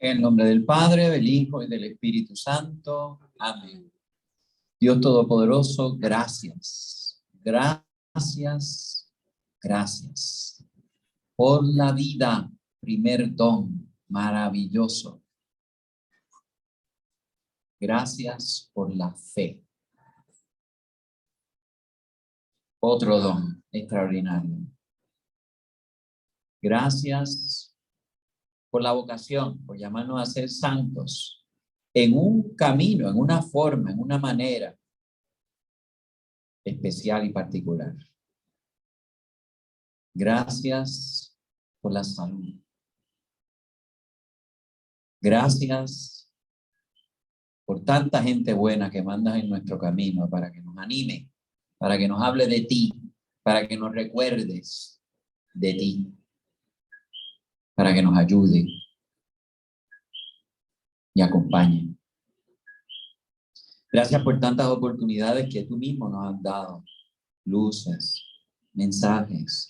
En el nombre del Padre, del Hijo y del Espíritu Santo. Amén. Dios Todopoderoso, gracias. Gracias. Gracias por la vida, primer don maravilloso. Gracias por la fe. Otro don extraordinario. Gracias por la vocación, por llamarnos a ser santos en un camino, en una forma, en una manera especial y particular. Gracias por la salud. Gracias por tanta gente buena que mandas en nuestro camino para que nos anime, para que nos hable de ti, para que nos recuerdes de ti, para que nos ayude y acompañe. Gracias por tantas oportunidades que tú mismo nos has dado, luces, mensajes,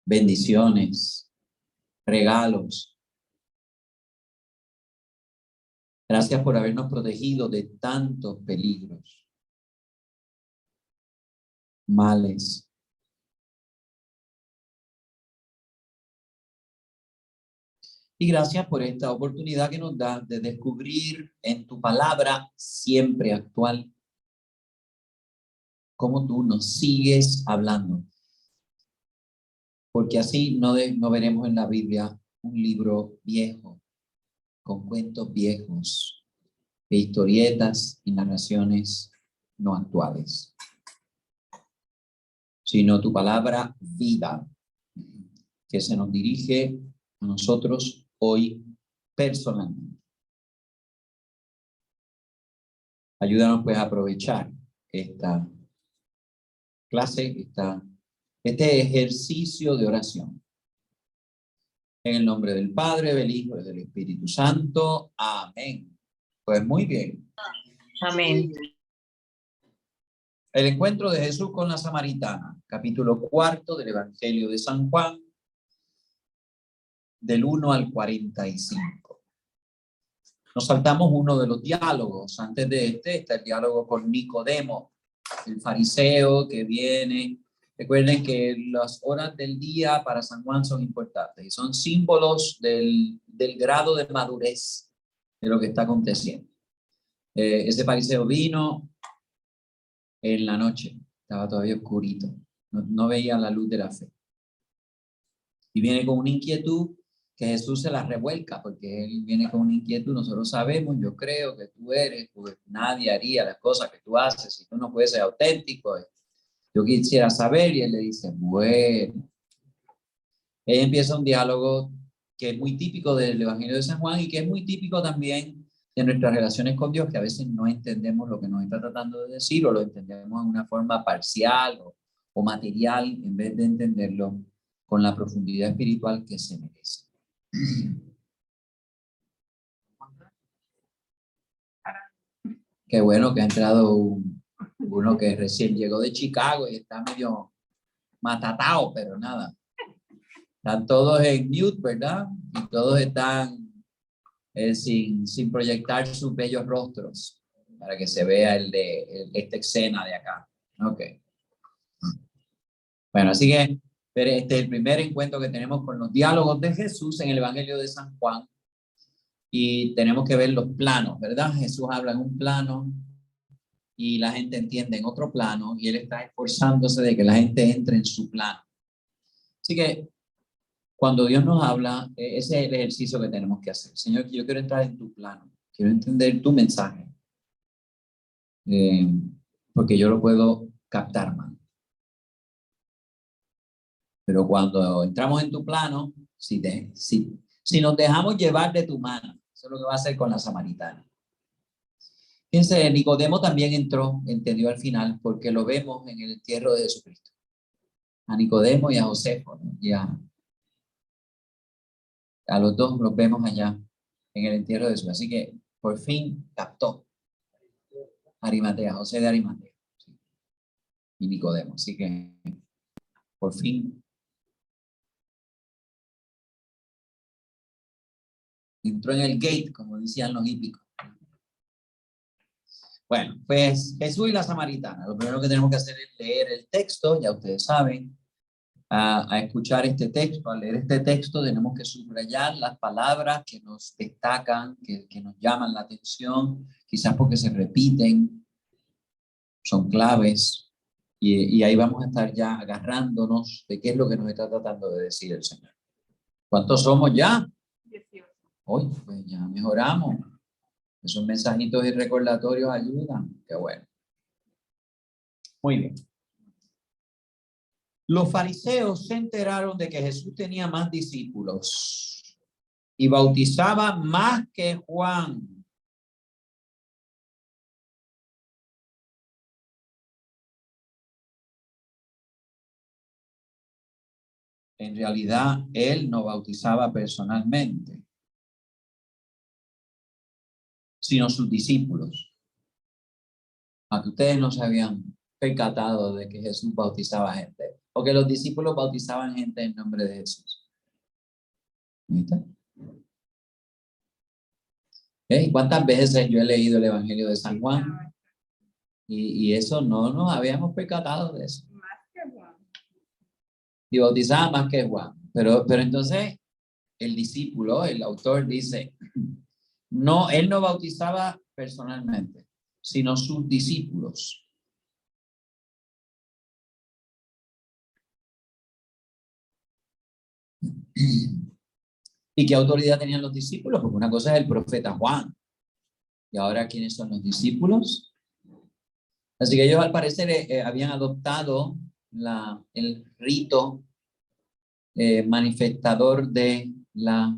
bendiciones, regalos. Gracias por habernos protegido de tantos peligros, males. Y gracias por esta oportunidad que nos da de descubrir en tu palabra siempre actual cómo tú nos sigues hablando. Porque así no veremos en la Biblia un libro viejo, con cuentos viejos, e historietas y narraciones no actuales, sino tu palabra viva, que se nos dirige a nosotros hoy personalmente. Ayúdanos pues a aprovechar esta clase, este ejercicio de oración. En el nombre del Padre, del Hijo y del Espíritu Santo. Amén. Pues muy bien. Amén. El encuentro de Jesús con la samaritana, capítulo 4 del Evangelio de San Juan, del 1 al 45. Nos saltamos uno de los diálogos. Antes de este está el diálogo con Nicodemo, el fariseo que viene. Recuerden que las horas del día para San Juan son importantes y son símbolos del grado de madurez de lo que está aconteciendo. Ese fariseo vino en la noche, estaba todavía oscurito, no veía la luz de la fe. Y viene con una inquietud que Jesús se la revuelca, porque él viene con una inquietud. Nosotros sabemos, yo creo que tú eres, pues nadie haría las cosas que tú haces si tú no fueses auténtico. Yo quisiera saber, y él le dice, bueno. Ella empieza un diálogo que es muy típico del Evangelio de San Juan y que es muy típico también de nuestras relaciones con Dios, que a veces no entendemos lo que nos está tratando de decir o lo entendemos en una forma parcial o material en vez de entenderlo con la profundidad espiritual que se merece. Qué bueno que ha entrado uno que recién llegó de Chicago y está medio matatao, pero nada. Están todos en mute, ¿verdad? Y todos están sin proyectar sus bellos rostros para que se vea esta escena de acá. Ok. Bueno, así que este es el primer encuentro que tenemos con los diálogos de Jesús en el Evangelio de San Juan. Y tenemos que ver los planos, ¿verdad? Jesús habla en un plano y la gente entiende en otro plano y él está esforzándose de que la gente entre en su plano. Así que cuando Dios nos habla, ese es el ejercicio que tenemos que hacer. Señor, yo quiero entrar en tu plano, quiero entender tu mensaje, porque yo lo puedo captar, man. Pero cuando entramos en tu plano, si nos dejamos llevar de tu mano, eso es lo que va a hacer con la samaritana. Fíjense, Nicodemo también entendió al final, porque lo vemos en el entierro de Jesucristo. A Nicodemo y a Josefo, ¿no? Y a los dos los vemos allá en el entierro de Jesús. Así que por fin captó Arimatea, José de Arimatea, ¿sí? Y Nicodemo. Así que por fin Entró en el gate, como decían los hípicos. Bueno, pues Jesús y la samaritana. Lo primero que tenemos que hacer es leer el texto, ya ustedes saben, a escuchar este texto. Al leer este texto tenemos que subrayar las palabras que nos destacan, que nos llaman la atención, quizás porque se repiten, son claves, y ahí vamos a estar ya agarrándonos de qué es lo que nos está tratando de decir el Señor. ¿Cuántos somos ya? 18. Hoy, pues ya mejoramos. Esos mensajitos y recordatorios ayudan. Qué bueno. Muy bien. Los fariseos se enteraron de que Jesús tenía más discípulos y bautizaba más que Juan. En realidad, él no bautizaba personalmente, sino sus discípulos. Aunque ustedes no se habían percatado de que Jesús bautizaba gente, o que los discípulos bautizaban gente en nombre de Jesús. ¿Viste? ¿Cuántas veces yo he leído el Evangelio de San Juan? Y eso no nos habíamos percatado de eso. Más que Juan. Y bautizaba más que Juan. Pero entonces el discípulo, el autor dice, no, él no bautizaba personalmente, sino sus discípulos. ¿Y qué autoridad tenían los discípulos? Porque una cosa es el profeta Juan. ¿Y ahora quiénes son los discípulos? Así que ellos al parecer habían adoptado el rito manifestador de la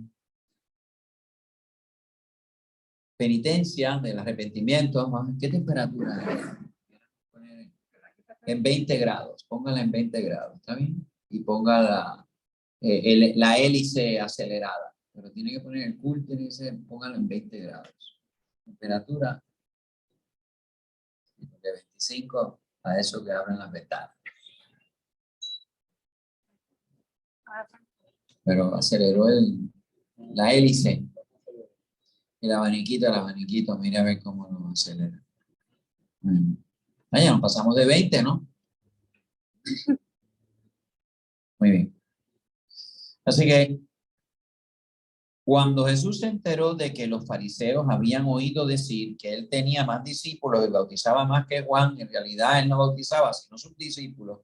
penitencia, del arrepentimiento. ¿Qué temperatura es? En 20 grados. Póngala en 20 grados, ¿está bien? Y ponga la hélice acelerada. Pero tiene que poner el cúlter y póngalo en 20 grados. Temperatura de 25 a eso que abren las ventanas. Pero aceleró la hélice. El abaniquito, mira a ver cómo lo acelera. Ya nos pasamos de 20, ¿no? Muy bien. Así que cuando Jesús se enteró de que los fariseos habían oído decir que él tenía más discípulos y bautizaba más que Juan, en realidad él no bautizaba, sino sus discípulos,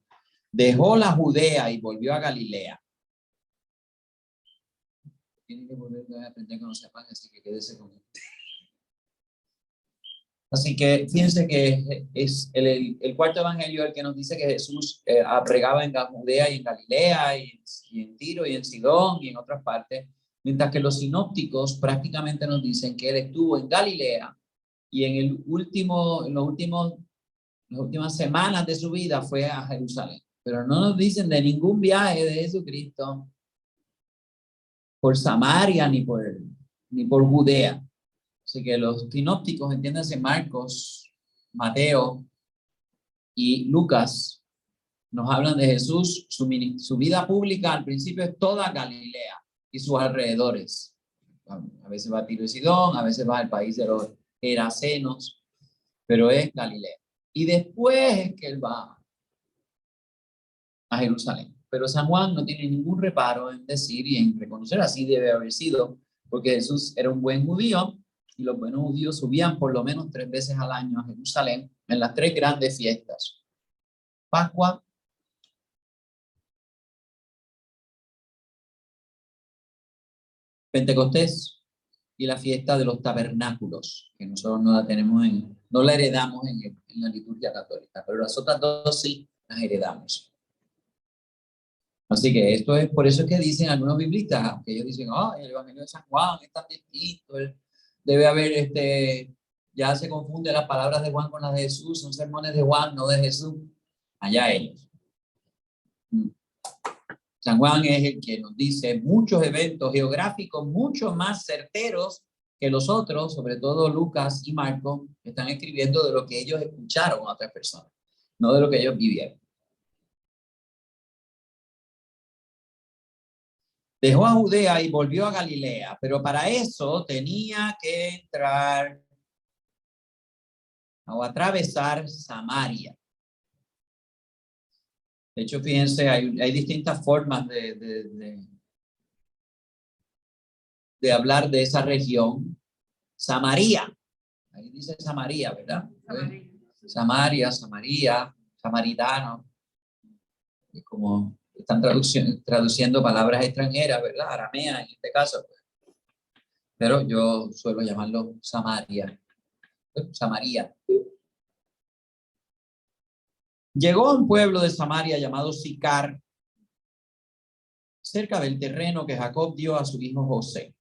dejó la Judea y volvió a Galilea. Tienen que volver a aprender que no sepan, así que quédese con él. Así que fíjense que es el cuarto evangelio el que nos dice que Jesús pregaba en Judea y en Galilea y en Tiro y en Sidón y en otras partes, mientras que los sinópticos prácticamente nos dicen que él estuvo en Galilea y en las últimas semanas de su vida fue a Jerusalén. Pero no nos dicen de ningún viaje de Jesucristo por Samaria ni por Judea. Así que los sinópticos, entiéndanse, Marcos, Mateo y Lucas, nos hablan de Jesús, su vida pública al principio es toda Galilea y sus alrededores. A veces va a Tiro y Sidón, a veces va al país de los Gerasenos, pero es Galilea. Y después es que él va a Jerusalén. Pero San Juan no tiene ningún reparo en decir y en reconocer, así debe haber sido, porque Jesús era un buen judío y los buenos judíos subían por lo menos 3 veces al año a Jerusalén en las 3 grandes fiestas: Pascua, Pentecostés y la fiesta de los tabernáculos, que nosotros no la tenemos no la heredamos en la liturgia católica, pero las otras 2 sí las heredamos. Así que esto es, por eso es que dicen algunos biblistas, que ellos dicen, el Evangelio de San Juan es tan distinto, debe haber, ya se confunde las palabras de Juan con las de Jesús, son sermones de Juan, no de Jesús. Allá ellos. San Juan es el que nos dice muchos eventos geográficos mucho más certeros que los otros, sobre todo Lucas y Marcos, que están escribiendo de lo que ellos escucharon a otras personas, no de lo que ellos vivieron. Dejó a Judea y volvió a Galilea, pero para eso tenía que entrar o atravesar Samaria. De hecho, fíjense, hay distintas formas de hablar de esa región. Samaria, ahí dice Samaria, ¿verdad? Samaria, Samaria, samaritano. Es como están traduciendo palabras extranjeras, ¿verdad? Aramea en este caso. Pero yo suelo llamarlo Samaria. Samaria. Llegó a un pueblo de Samaria llamado Sicar, cerca del terreno que Jacob dio a su hijo José.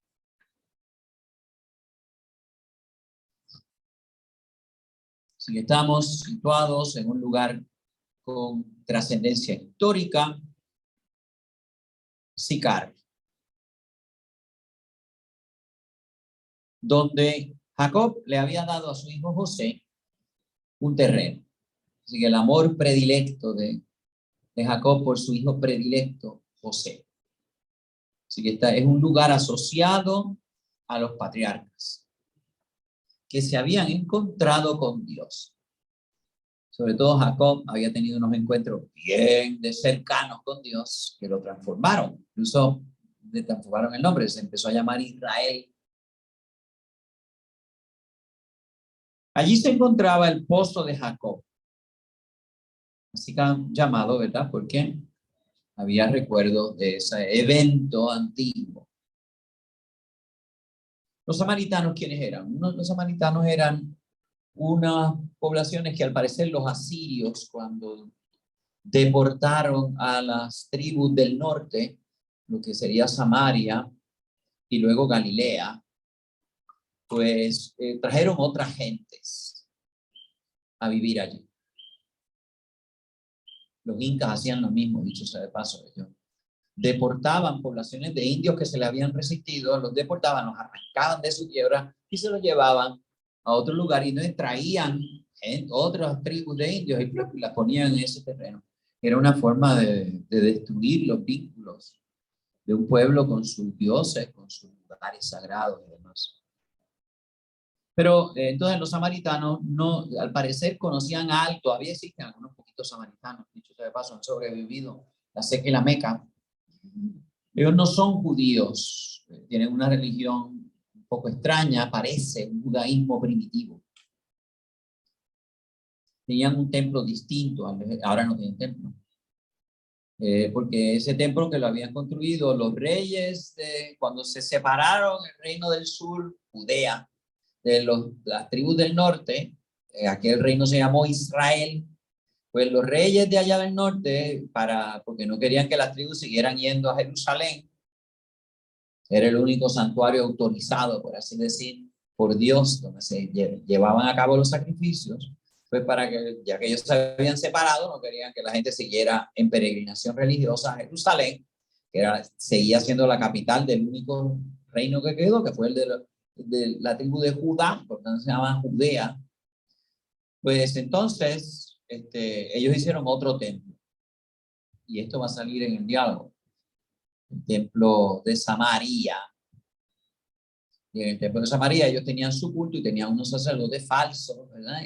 Así que estamos situados en un lugar con trascendencia histórica, Sicar, donde Jacob le había dado a su hijo José un terreno. Así que el amor predilecto de Jacob por su hijo predilecto, José. Así que es un lugar asociado a los patriarcas que se habían encontrado con Dios. Sobre todo Jacob había tenido unos encuentros bien de cercanos con Dios que lo transformaron. Incluso le transformaron el nombre, se empezó a llamar Israel. Allí se encontraba el pozo de Jacob. Así que han llamado, ¿verdad? Porque había recuerdos de ese evento antiguo. Los samaritanos, ¿quiénes eran? Los samaritanos eran unas poblaciones que al parecer los asirios, cuando deportaron a las tribus del norte, lo que sería Samaria y luego Galilea, pues trajeron otras gentes a vivir allí. Los incas hacían lo mismo, dicho sea de paso. Ellos deportaban poblaciones de indios que se le habían resistido, los deportaban, los arrancaban de su tierra y se los llevaban a otro lugar y no traían otras tribus de indios y las ponían en ese terreno. Era una forma de destruir los vínculos de un pueblo con sus dioses, con sus lugares sagrados y demás. Pero entonces los samaritanos no, al parecer conocían algo, todavía existen algunos poquitos samaritanos, dicho sea de paso, han sobrevivido la seca y la Meca. Ellos no son judíos, tienen una religión un poco extraña, parece un judaísmo primitivo. Tenían un templo distinto, ahora no tienen templo. Porque ese templo que lo habían construido los reyes, cuando se separaron el reino del sur, Judea, de las tribus del norte, aquel reino se llamó Israel, pues los reyes de allá del norte, porque no querían que las tribus siguieran yendo a Jerusalén, era el único santuario autorizado, por así decir, por Dios, donde se llevaban a cabo los sacrificios, pues para que, ya que ellos se habían separado, no querían que la gente siguiera en peregrinación religiosa a Jerusalén, que seguía siendo la capital del único reino que quedó, que fue el de la tribu de Judá, por tanto se llama Judea. Pues entonces, ellos hicieron otro templo, y esto va a salir en el diálogo. El templo de Samaria. Y en el templo de Samaria ellos tenían su culto y tenían unos sacerdotes falsos, ¿verdad?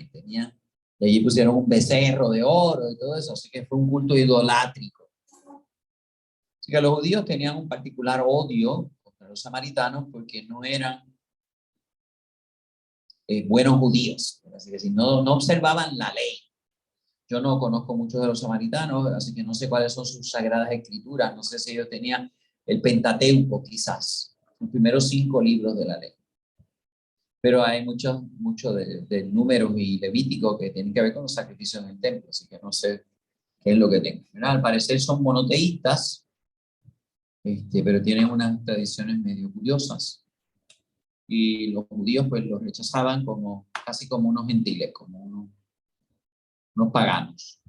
Y allí pusieron un becerro de oro y todo eso, así que fue un culto idolátrico. Así que los judíos tenían un particular odio contra los samaritanos porque no eran buenos judíos, así que si no observaban la ley. Yo no conozco muchos de los samaritanos, así que no sé cuáles son sus sagradas escrituras, no sé si ellos tenían el Pentateuco quizás, los primeros 5 libros de la ley. Pero hay mucho de números y levíticos que tienen que ver con los sacrificios en el templo, así que no sé qué es lo que tengo. Al parecer son monoteístas, pero tienen unas tradiciones medio curiosas. Y los judíos pues los rechazaban casi como unos gentiles, como unos paganos.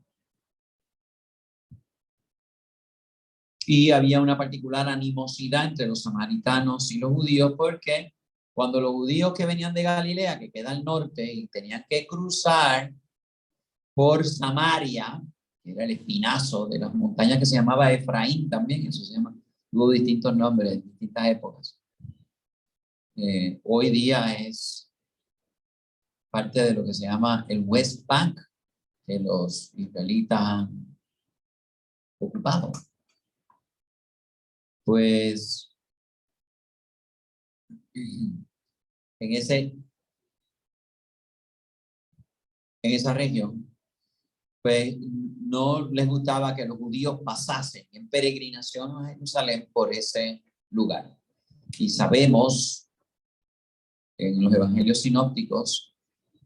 Y había una particular animosidad entre los samaritanos y los judíos porque cuando los judíos que venían de Galilea, que queda al norte, y tenían que cruzar por Samaria, que era el espinazo de las montañas que se llamaba Efraín también, eso se llama Tuvo distintos nombres en distintas épocas. Hoy día es parte de lo que se llama el West Bank, que los israelitas han ocupado. Pues en esa región, pues no les gustaba que los judíos pasasen en peregrinación a Jerusalén por ese lugar. Y sabemos en los evangelios sinópticos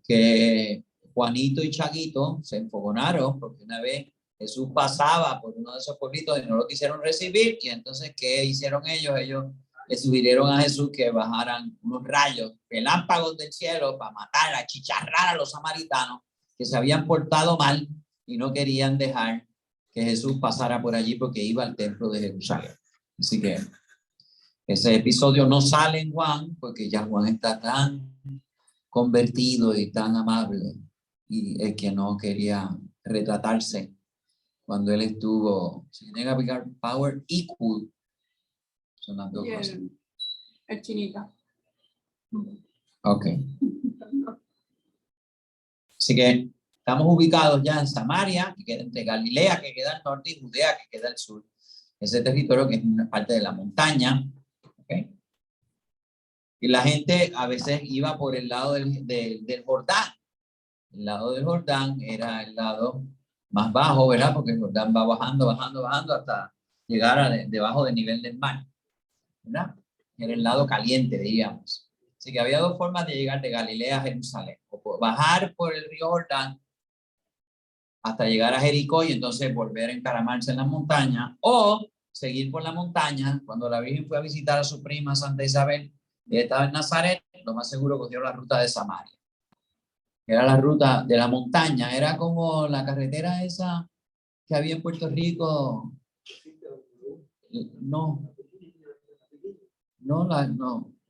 que Juanito y Chaguito se enfogonaron porque una vez Jesús pasaba por uno de esos pueblitos y no lo quisieron recibir, y entonces ¿qué hicieron ellos? Ellos le sugirieron a Jesús que bajaran unos rayos, relámpagos del cielo para matar, achicharrar a los samaritanos que se habían portado mal y no querían dejar que Jesús pasara por allí porque iba al templo de Jerusalén. Así que ese episodio no sale en Juan porque ya Juan está tan convertido y tan amable, y el que no quería retratarse cuando él estuvo. Se tiene que aplicar power y cool. Son las dos cosas. El chinita. Ok. Así que estamos ubicados ya en Samaria, que queda entre Galilea, que queda al norte, y Judea, que queda al sur. Ese territorio que es una parte de la montaña. Okay. Y la gente a veces iba por el lado del Jordán. El lado del Jordán era el lado más bajo, ¿verdad? Porque el Jordán va bajando, bajando, bajando hasta llegar a debajo del nivel del mar, ¿verdad? Era el lado caliente, diríamos. Así que había dos formas de llegar de Galilea a Jerusalén. O bajar por el río Jordán hasta llegar a Jericó y entonces volver a encaramarse en la montaña, o seguir por la montaña. Cuando la Virgen fue a visitar a su prima Santa Isabel, y estaba en Nazaret, lo más seguro cogió la ruta de Samaria. Era la ruta de la montaña, era como la carretera esa que había en Puerto Rico. No,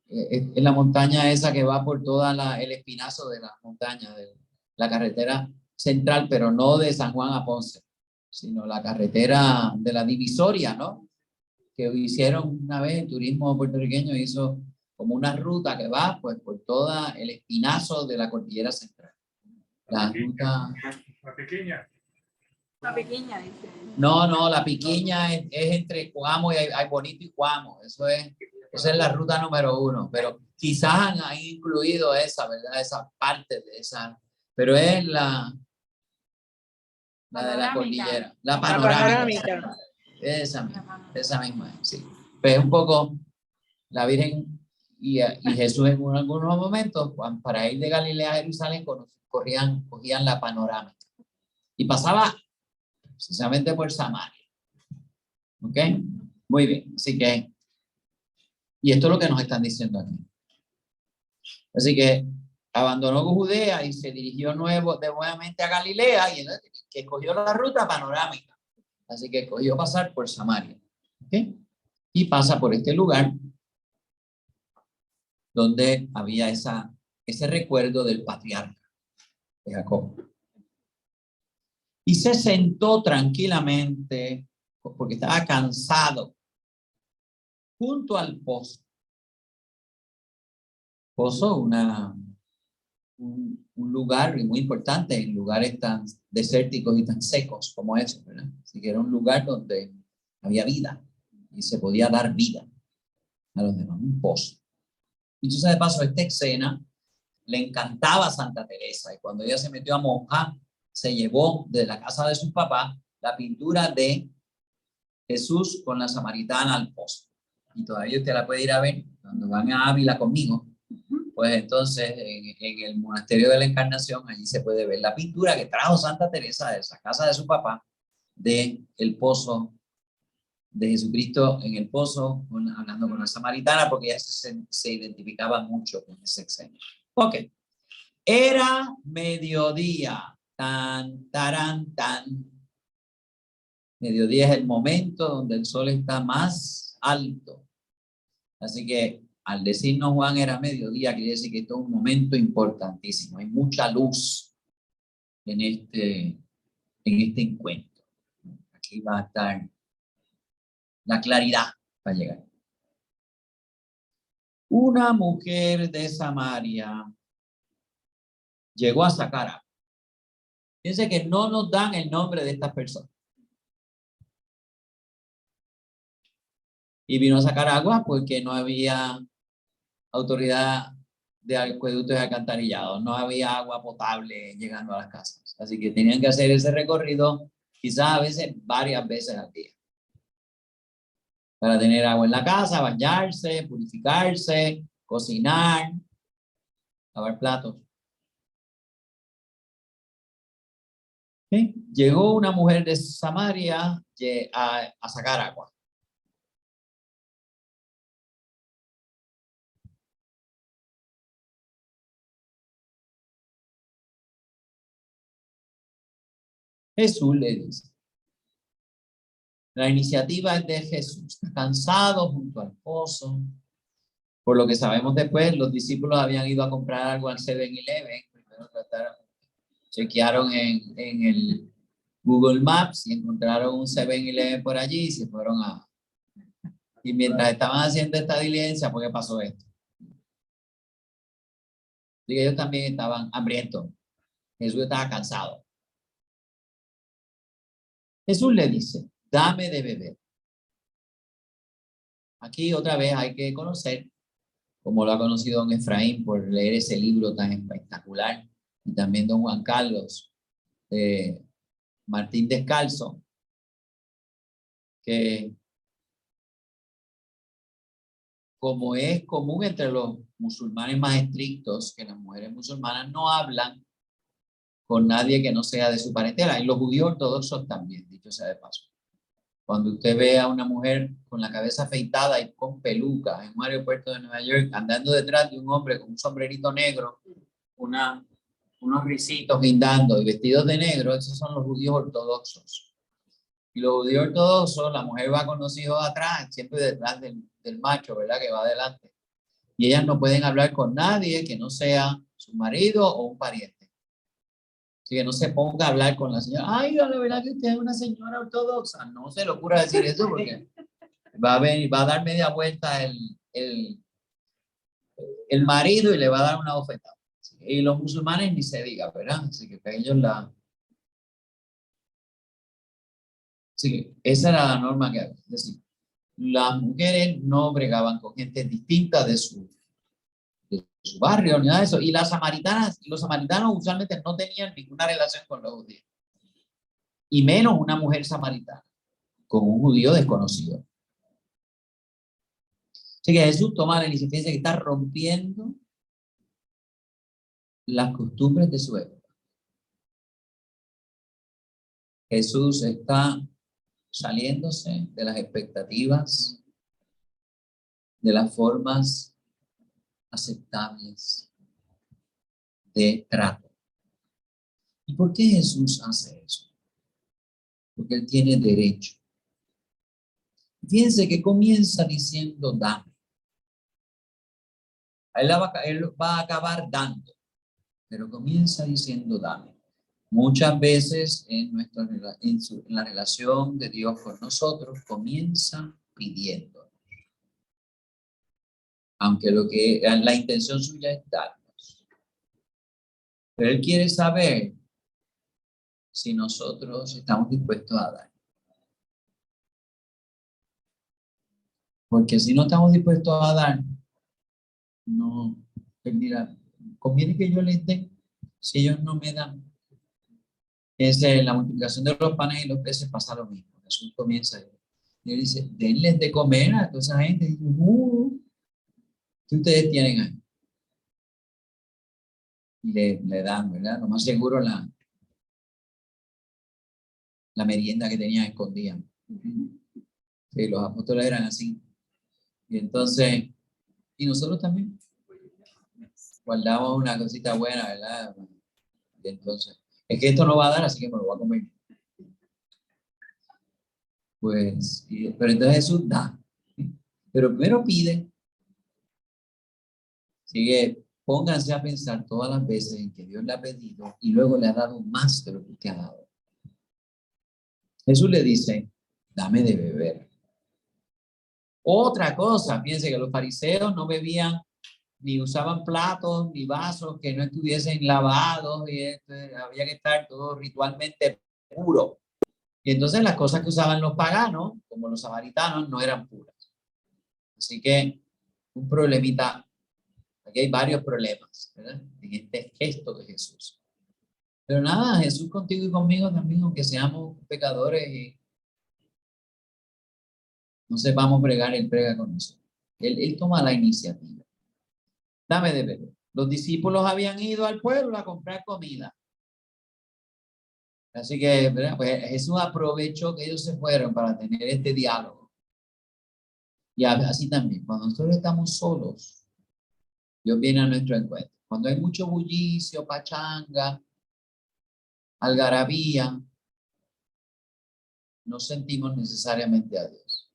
es la montaña esa que va por toda el espinazo de la montaña, de la carretera central, pero no de San Juan a Ponce, sino la carretera de la divisoria, ¿no? Que hicieron una vez, el turismo puertorriqueño hizo como una ruta que va pues por todo el espinazo de la cordillera central. La ruta... La pequeña. La pequeña, dice. No, la pequeña es entre Cuamo y hay Bonito y Cuamo. Esa es la ruta número 1, pero quizás han incluido esa, ¿verdad? Esa parte de esa, pero es la de la cordillera, la panorámica. Esa misma, sí. Pues un poco la Virgen y Jesús en algunos momentos, para ir de Galilea a Jerusalén, cogían la panorámica y pasaba precisamente por Samaria. ¿Ok? Muy bien. Así que, y esto es lo que nos están diciendo aquí. Así que abandonó Judea y se dirigió nuevamente a Galilea, y que escogió la ruta panorámica. Así que escogió pasar por Samaria. ¿Ok? Y pasa por este lugar donde había ese recuerdo del patriarca de Jacob. Y se sentó tranquilamente porque estaba cansado junto al pozo. Pozo, un lugar muy importante en lugares tan desérticos y tan secos como eso, ¿verdad? Así que era un lugar donde había vida y se podía dar vida a los demás, un pozo. Y entonces, de paso, esta escena le encantaba a Santa Teresa, y cuando ella se metió a monja, se llevó de la casa de sus papás la pintura de Jesús con la samaritana al pozo. Y todavía usted la puede ir a ver cuando van a Ávila conmigo. Pues entonces en el monasterio de la Encarnación, allí se puede ver la pintura que trajo Santa Teresa de esa casa de su papá, de el pozo, de Jesucristo en el pozo, hablando con la samaritana, porque ella se identificaba mucho con ese escena. Ok. Era mediodía. Tan, tarán, tan. Mediodía es el momento donde el sol está más alto. Así que al decirnos Juan era mediodía, quiere decir que esto es un momento importantísimo. Hay mucha luz en este encuentro. Aquí va a estar la claridad para llegar. Una mujer de Samaria llegó a sacar agua. Fíjense que no nos dan el nombre de estas personas. Y vino a sacar agua porque no había autoridad de acueductos y alcantarillados. No había agua potable llegando a las casas. Así que tenían que hacer ese recorrido quizás a veces varias veces al día. Para tener agua en la casa, bañarse, purificarse, cocinar, lavar platos. ¿Sí? Llegó una mujer de Samaria a sacar agua. Jesús le dice, la iniciativa es de Jesús, está cansado junto al pozo. Por lo que sabemos después, los discípulos habían ido a comprar algo al 7-Eleven. Primero chequearon en el Google Maps y encontraron un 7-Eleven por allí y se fueron a... Y mientras estaban haciendo esta diligencia, ¿por qué pasó esto? Así que ellos también estaban hambrientos. Jesús estaba cansado. Jesús le dice, dame de beber. Aquí otra vez hay que conocer, como lo ha conocido don Efraín por leer ese libro tan espectacular, y también don Juan Carlos Martín Descalzo, que como es común entre los musulmanes más estrictos, que las mujeres musulmanas no hablan con nadie que no sea de su parentela, y los judíos ortodoxos también, dicho sea de paso. Cuando usted ve a una mujer con la cabeza afeitada y con peluca en un aeropuerto de Nueva York, andando detrás de un hombre con un sombrerito negro, unos risitos guindando y vestidos de negro, esos son los judíos ortodoxos. Y los judíos ortodoxos, la mujer va con los hijos atrás, siempre detrás del macho, ¿verdad? Que va adelante. Y ellas no pueden hablar con nadie que no sea su marido o un pariente. Así que no se ponga a hablar con la señora. Ay, la verdad que usted es una señora ortodoxa. No se le ocurra decir eso porque va a dar media vuelta el marido y le va a dar una bofetada. Y los musulmanes ni se diga, ¿verdad? Así que ellos Sí, esa era la norma que había. Es decir, las mujeres no bregaban con gente distinta de su barrio ni nada de eso. Y las samaritanas, los samaritanos usualmente no tenían ninguna relación con los judíos. Y menos una mujer samaritana con un judío desconocido. Así que Jesús toma la iniciativa que está rompiendo las costumbres de su época. Jesús está saliéndose de las expectativas, de las formas aceptables de trato. ¿Y por qué Jesús hace eso? Porque Él tiene derecho. Fíjense que comienza diciendo dame. Él va a acabar dando, pero comienza diciendo dame. Muchas veces en la relación de Dios con nosotros comienza pidiendo. Aunque la intención suya es darnos. Pero Él quiere saber si nosotros estamos dispuestos a dar. Porque si no estamos dispuestos a dar, no, pues mira, conviene que yo les dé si ellos no me dan. La multiplicación de los panes y los peces pasa lo mismo. Jesús comienza y él dice, denles de comer a toda esa gente. Y dice, ¿qué ustedes tienen ahí? Y le dan, ¿verdad? Lo más seguro la merienda que tenían escondida. Sí, los apóstoles eran así. Y entonces, y nosotros también guardamos una cosita buena, ¿verdad? Y entonces, es que esto no va a dar, así que me lo voy a comer. Pues, pero entonces Jesús da. Pero primero pide. Así que pónganse a pensar todas las veces en que Dios le ha pedido y luego le ha dado más de lo que usted ha dado. Jesús le dice, dame de beber. Otra cosa, fíjense que los fariseos no bebían ni usaban platos ni vasos que no estuviesen lavados y había que estar todo ritualmente puro. Y entonces las cosas que usaban los paganos, como los samaritanos, no eran puras. Así que un problemita, aquí hay varios problemas, ¿verdad? En este gesto de Jesús. Pero nada, Jesús contigo y conmigo también, aunque seamos pecadores y no sepamos bregar, Él brega con nosotros. Él toma la iniciativa. Dame de beber. Los discípulos habían ido al pueblo a comprar comida. Así que, ¿verdad? Pues Jesús aprovechó que ellos se fueron para tener este diálogo. Y así también, cuando nosotros estamos solos, Dios viene a nuestro encuentro. Cuando hay mucho bullicio, pachanga, algarabía, no sentimos necesariamente a Dios.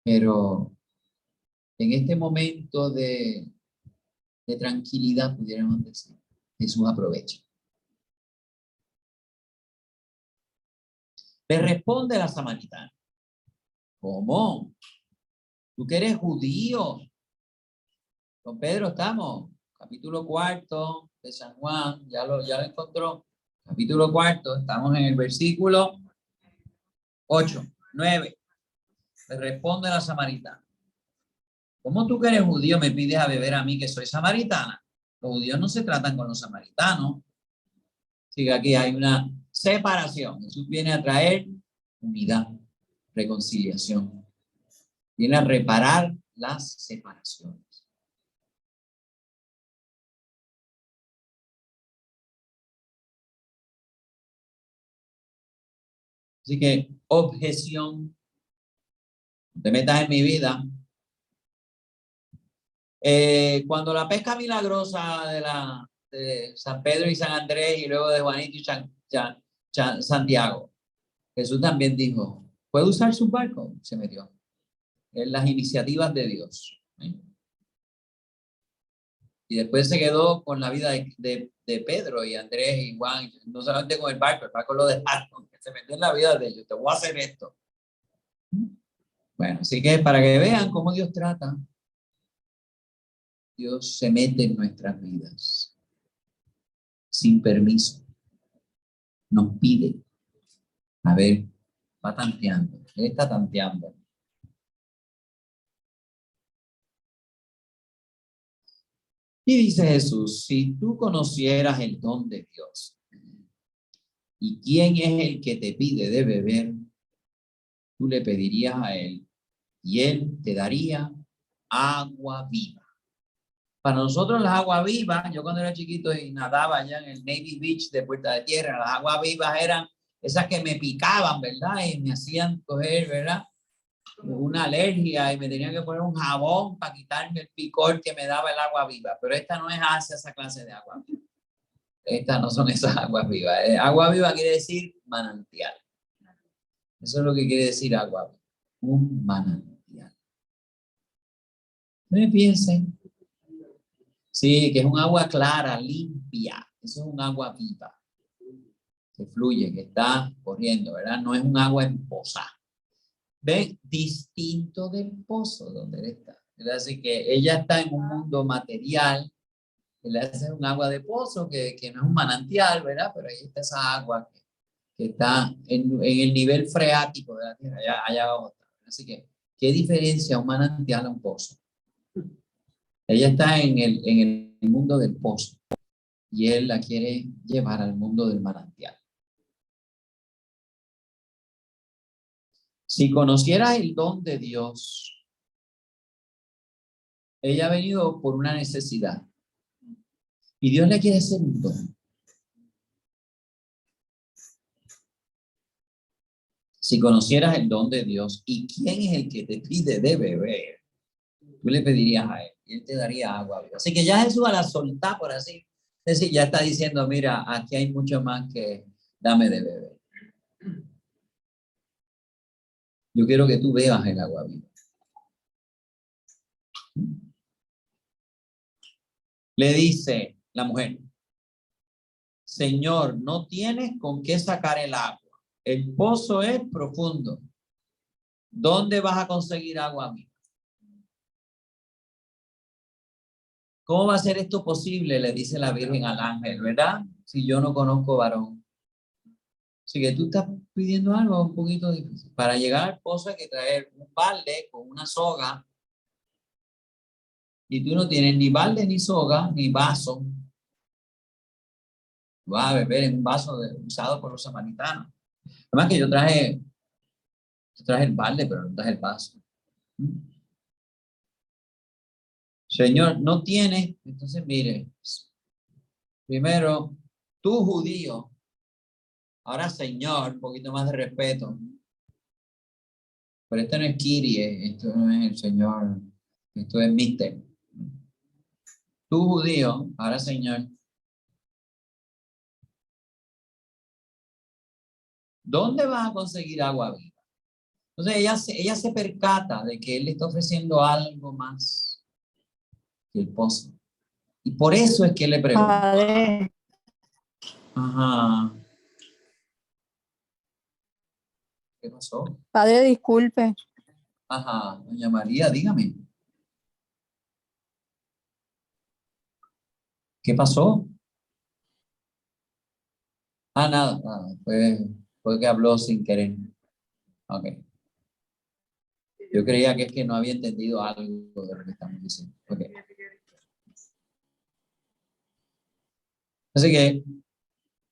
Pero en este momento de tranquilidad, pudiéramos decir, Jesús aprovecha. Le responde la samaritana. ¿Cómo? ¿Tú que eres judío? Don Pedro, estamos. Capítulo 4 de San Juan, ya lo encontró. Capítulo 4, estamos en el versículo 8, 9. Le responde la samaritana. ¿Cómo tú que eres judío me pides a beber a mí que soy samaritana? Los judíos no se tratan con los samaritanos. Así que aquí hay una separación. Jesús viene a traer unidad, reconciliación. Viene a reparar las separaciones. Así que objeción. No te metas en mi vida. Cuando la pesca milagrosa de San Pedro y San Andrés y luego de Juanito y Santiago, Jesús también dijo, ¿puede usar su barco? Se metió en las iniciativas de Dios. Y después se quedó con la vida de Pedro y Andrés y Juan, no solamente con el barco lo dejaron, que se metió en la vida de ellos, te voy a hacer esto. Bueno, así que para que vean cómo Dios trata, Dios se mete en nuestras vidas sin permiso. Nos pide, a ver, va tanteando, él está tanteando. Y dice Jesús, si tú conocieras el don de Dios y quién es el que te pide de beber, tú le pedirías a él y él te daría agua viva. Para nosotros las aguas vivas, yo cuando era chiquito y nadaba allá en el Navy Beach de Puerta de Tierra, las aguas vivas eran esas que me picaban, ¿verdad? Y me hacían coger, ¿verdad? Una alergia y me tenían que poner un jabón para quitarme el picor que me daba el agua viva. Pero esta no es hacia esa clase de agua viva. Estas no son esas aguas vivas. Agua viva quiere decir manantial. Eso es lo que quiere decir agua viva. Un manantial. No piensen. Sí, que es un agua clara, limpia. Eso es un agua viva. Que fluye, que está corriendo, ¿verdad? No es un agua en poza. ¿Ven? Distinto del pozo donde él está. Así que ella está en un mundo material. Él hace un agua de pozo que no es un manantial, ¿verdad? Pero ahí está esa agua que está en el nivel freático de la tierra, allá abajo. Así que, ¿qué diferencia un manantial a un pozo? Ella está en el mundo del pozo y él la quiere llevar al mundo del manantial. Si conocieras el don de Dios, ella ha venido por una necesidad y Dios le quiere hacer un don. Si conocieras el don de Dios y quién es el que te pide de beber, tú le pedirías a él y él te daría agua viva. Así que ya Jesús a la soltar, por así decir, ya está diciendo, mira, aquí hay mucho más que dame de beber. Yo quiero que tú bebas el agua viva. Le dice la mujer, Señor, no tienes con qué sacar el agua. El pozo es profundo. ¿Dónde vas a conseguir agua viva? ¿Cómo va a ser esto posible? Le dice la Virgen al ángel, ¿verdad? Si yo no conozco varón. Así que tú estás pidiendo algo un poquito difícil. Para llegar al pozo hay que traer un balde con una soga. Y tú no tienes ni balde, ni soga, ni vaso. Vas a beber en un vaso usado por los samaritanos. Además que yo traje el balde, pero no traje el vaso. Señor, no tiene. Entonces, mire, primero, tú judío, ahora Señor, un poquito más de respeto. Pero esto no es Kyrie, esto no es el Señor, esto es Mister. Tú judío, ahora Señor. ¿Dónde vas a conseguir agua viva? Entonces ella se percata de que él le está ofreciendo algo más que el pozo. Y por eso es que le pregunta. Padre, Ajá. ¿Qué pasó? padre, disculpe. Ajá, doña María, dígame. ¿Qué pasó? Ah, nada, nada. Fue que habló sin querer. Ok. Yo creía que es que no había entendido algo de lo que estamos diciendo. Okay. Así que,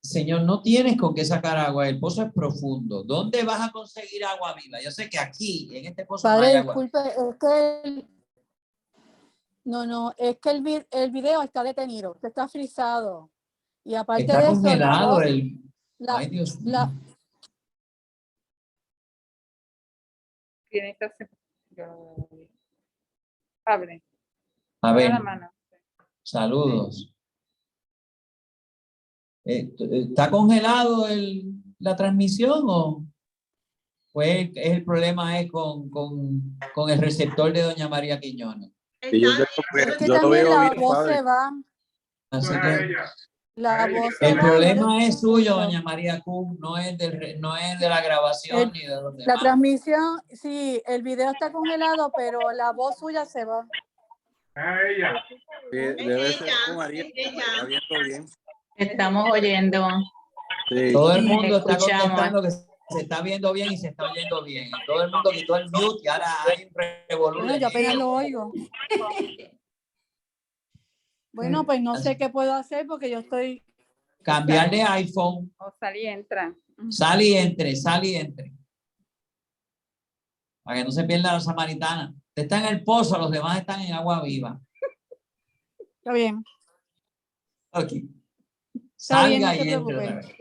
Señor, no tienes con qué sacar agua. El pozo es profundo. ¿Dónde vas a conseguir agua viva? Yo sé que aquí, en este pozo, no hay Padre, agua. disculpe, es que no, es que el video está detenido, está frisado. Y aparte Está de eso, la congelado voz, el... la, Ay, Dios mío. la, Tiene que hacer. Abre. A Abre ver, la mano. saludos. ¿Está congelado la transmisión o pues el problema es con el receptor de doña María Quiñones? Sí, yo, es que yo lo también veo la bien, voz padre. se va, Así que la voz se el va, no le problema es suyo, escucho. doña María Q, no es de la grabación ni de los La demás. transmisión, sí, el video está congelado, pero la voz suya se va. Sí, debe ser con María. Está viendo bien. Estamos oyendo. Sí. Todo el mundo está Escuchamos. contestando que se está viendo bien y se está oyendo bien. Y todo el mundo quitó el mute y ahora hay un revolú Bueno, de yo apenas gente. lo oigo. Bueno, pues no sé qué puedo hacer porque yo estoy. Cambiar de iPhone, O salí y entra. sal y entre, sal y entre. Para que no se pierda la samaritana. Usted está en el pozo, los demás están en agua viva. Está bien, Ok. está bien, no Salga se y entre otra preocupe. vez.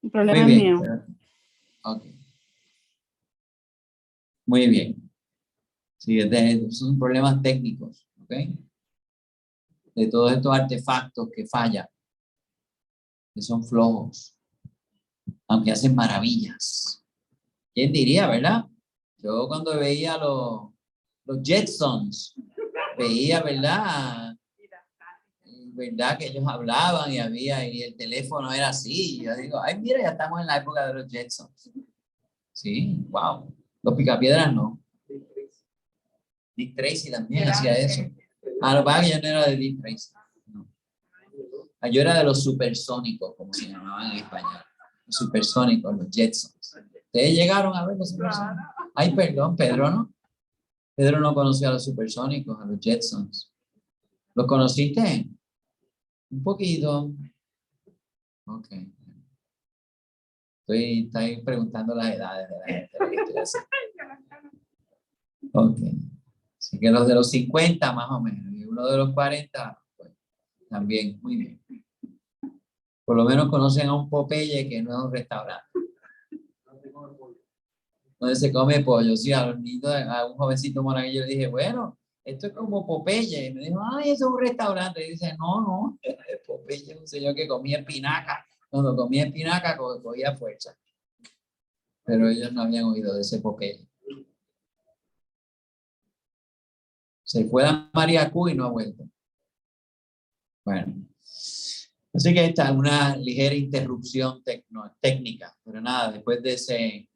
El problema Muy es bien. mío. Ok. Muy bien. Sí, son problemas técnicos, ¿ok? De todos estos artefactos que fallan, que son flojos, aunque hacen maravillas. ¿Quién diría, verdad? Yo cuando veía los Jetsons, veía, ¿verdad? ¿Verdad? Que ellos hablaban y el teléfono era así. Yo digo, ay, mira, ya estamos en la época de los Jetsons. Sí, wow. Los Picapiedras no. Dick Tracy también hacía eso. Lo que pasa es que yo no era de Dick Tracy. No. Yo era de los supersónicos, como se llamaban en español. Los supersónicos, los Jetsons. ¿Ustedes llegaron a ver los supersónicos? Ay, perdón, Pedro, ¿no? Pedro no conoció a los supersónicos, a los Jetsons. ¿Los conociste? Un poquito. Ok. Estoy preguntando las edades de la gente. Lo que estoy haciendo. Ok. Así que los de los 50 más o menos. Y uno de los 40, pues, también. Muy bien. Por lo menos conocen a un Popeye que no es un restaurante. Donde se come pollo. Sí, a los niños, a un jovencito monaguillo le dije, bueno, esto es como Popeye. Y me dijo, ay, eso es un restaurante. Y dice, no, Popeye es un señor que comía espinaca. Cuando comía espinaca, cogía fuerza. Pero ellos no habían oído de ese Popeye. Se fue a María Q y no ha vuelto. Bueno. Así que esta es una ligera interrupción técnica. Pero nada, después de ese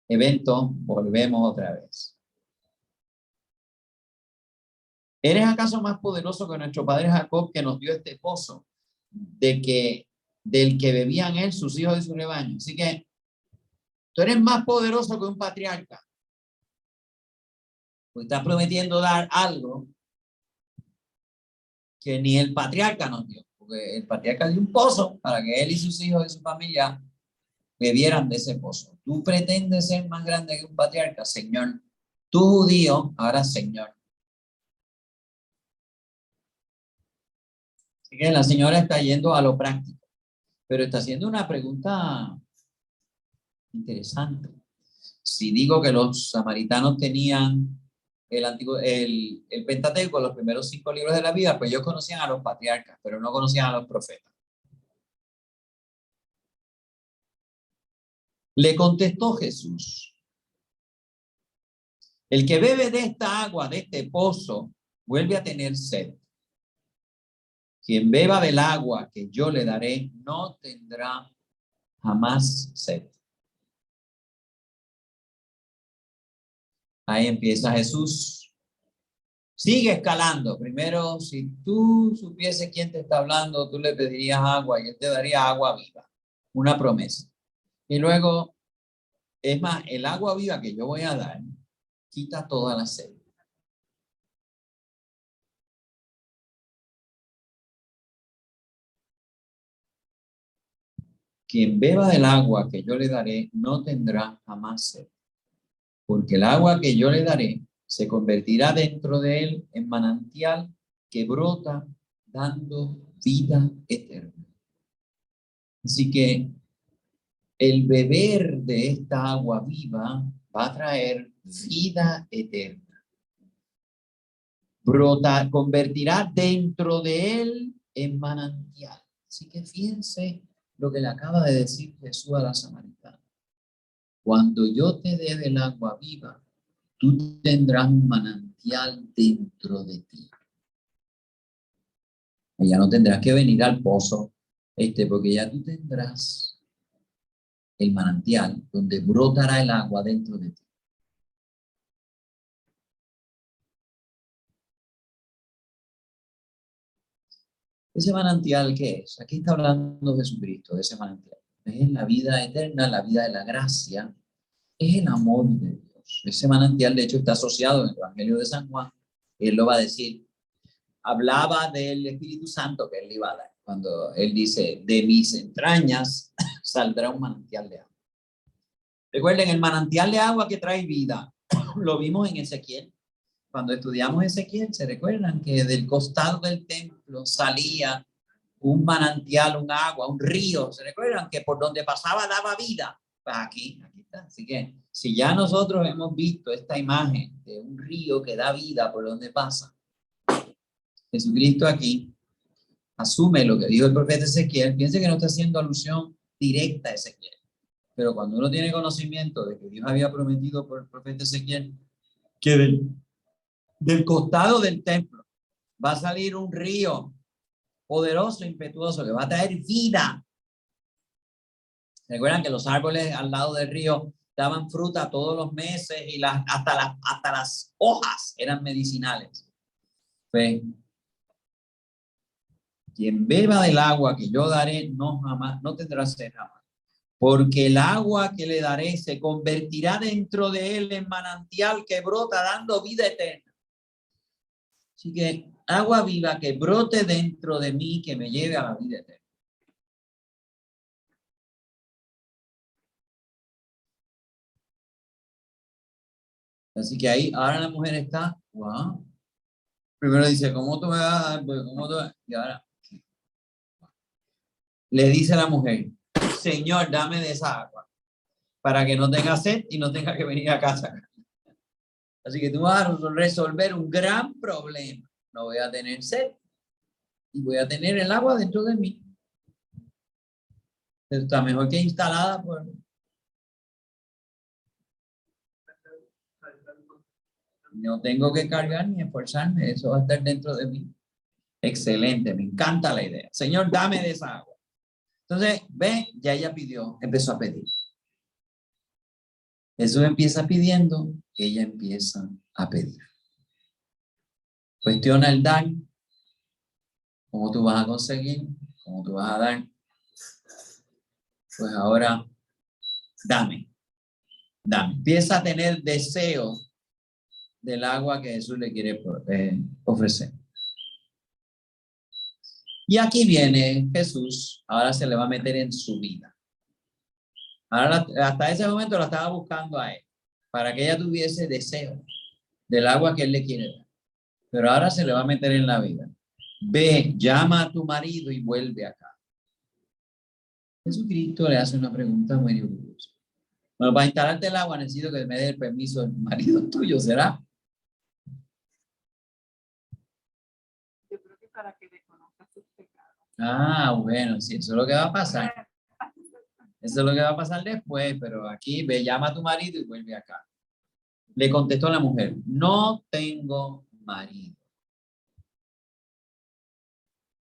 evento, volvemos otra vez. ¿Eres acaso más poderoso que nuestro padre Jacob, que nos dio este pozo, del que bebían él, sus hijos y su rebaño? Así que tú eres más poderoso que un patriarca. Pues estás prometiendo dar algo que ni el patriarca nos dio. Porque el patriarca dio un pozo para que él y sus hijos y su familia bebieran de ese pozo. Tú pretendes ser más grande que un patriarca, Señor. Tú judío, ahora Señor. Así que la señora está yendo a lo práctico, pero está haciendo una pregunta interesante. Si digo que los samaritanos tenían el Pentateuco, los primeros 5 libros de la Biblia, pues ellos conocían a los patriarcas, pero no conocían a los profetas. Le contestó Jesús: el que bebe de esta agua, de este pozo, vuelve a tener sed. Quien beba del agua que yo le daré, no tendrá jamás sed. Ahí empieza Jesús. Sigue escalando. Primero, si tú supieses quién te está hablando, tú le pedirías agua y él te daría agua viva. Una promesa. Y luego, es más, el agua viva que yo voy a dar quita toda la sed. Quien beba del agua que yo le daré no tendrá jamás sed, porque el agua que yo le daré se convertirá dentro de él en manantial que brota dando vida eterna. Así que el beber de esta agua viva va a traer vida eterna. Brota, convertirá dentro de él en manantial. Así que fíjense lo que le acaba de decir Jesús a la samaritana. Cuando yo te dé del agua viva, tú tendrás un manantial dentro de ti. Y ya no tendrás que venir al pozo, porque ya tú tendrás el manantial donde brotará el agua dentro de ti. ¿Ese manantial qué es? Aquí está hablando Jesucristo de ese manantial. Es la vida eterna, la vida de la gracia, es el amor de Dios. Ese manantial, de hecho, está asociado en el Evangelio de San Juan. Él lo va a decir. Hablaba del Espíritu Santo que él iba a dar. Cuando él dice, de mis entrañas saldrá un manantial de agua. Recuerden, el manantial de agua que trae vida, lo vimos en Ezequiel. Cuando estudiamos Ezequiel, ¿se recuerdan que del costado del templo salía un manantial, un agua, un río? ¿Se recuerdan que por donde pasaba daba vida? Pues aquí está. Así que si ya nosotros hemos visto esta imagen de un río que da vida por donde pasa, Jesucristo aquí asume lo que dijo el profeta Ezequiel. Piense que no está haciendo alusión directa a Ezequiel. Pero cuando uno tiene conocimiento de que Dios había prometido por el profeta Ezequiel que del costado del templo va a salir un río poderoso, impetuoso, que va a traer vida. Recuerdan que los árboles al lado del río daban fruta todos los meses y hasta las hojas eran medicinales. Pues, quien beba del agua que yo daré no tendrá sed jamás, porque el agua que le daré se convertirá dentro de él en manantial que brota dando vida eterna. Así que agua viva que brote dentro de mí, que me lleve a la vida eterna. Así que ahí, ahora la mujer está, wow. Primero dice, ¿cómo tú me vas a dar? ¿Cómo tú? Y ahora le dice a la mujer, Señor, dame de esa agua, para que no tenga sed y no tenga que venir a casa. Así que tú vas a resolver un gran problema. No voy a tener sed y voy a tener el agua dentro de mí. Está mejor que instalada por... No tengo que cargar ni esforzarme, eso va a estar dentro de mí. Excelente, me encanta la idea. Señor, dame de esa agua. Entonces, ve, ya ella pidió, empezó a pedir. Jesús empieza pidiendo, ella empieza a pedir. Cuestiona el dar. ¿Cómo tú vas a conseguir? ¿Cómo tú vas a dar? Pues ahora, dame. Empieza a tener deseo del agua que Jesús le quiere ofrecer. Y aquí viene Jesús, ahora se le va a meter en su vida. Ahora, hasta ese momento la estaba buscando a él, para que ella tuviese deseo del agua que él le quiere dar. Pero ahora se le va a meter en la vida. Ve, llama a tu marido y vuelve acá. Jesucristo le hace una pregunta muy curiosa. Bueno, para instalarte el agua necesito que me dé el permiso del marido tuyo, ¿será? Yo creo que para que reconozca sus pecados. Ah, bueno, sí, eso es lo que va a pasar. Eso es lo que va a pasar después, pero aquí ve, llama a tu marido y vuelve acá. Le contestó la mujer, no tengo marido.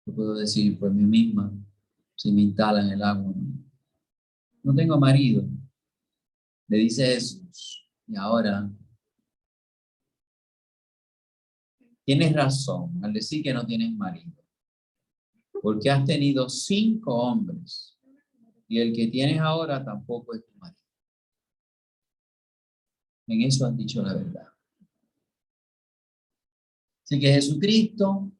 Yo puedo decir por mí misma, si me instalan el agua. No tengo marido. Le dice Jesús, y ahora tienes razón al decir que no tienes marido, porque has tenido 5 hombres y el que tienes ahora tampoco es tu marido. En eso has dicho la verdad. Así que Jesucristo,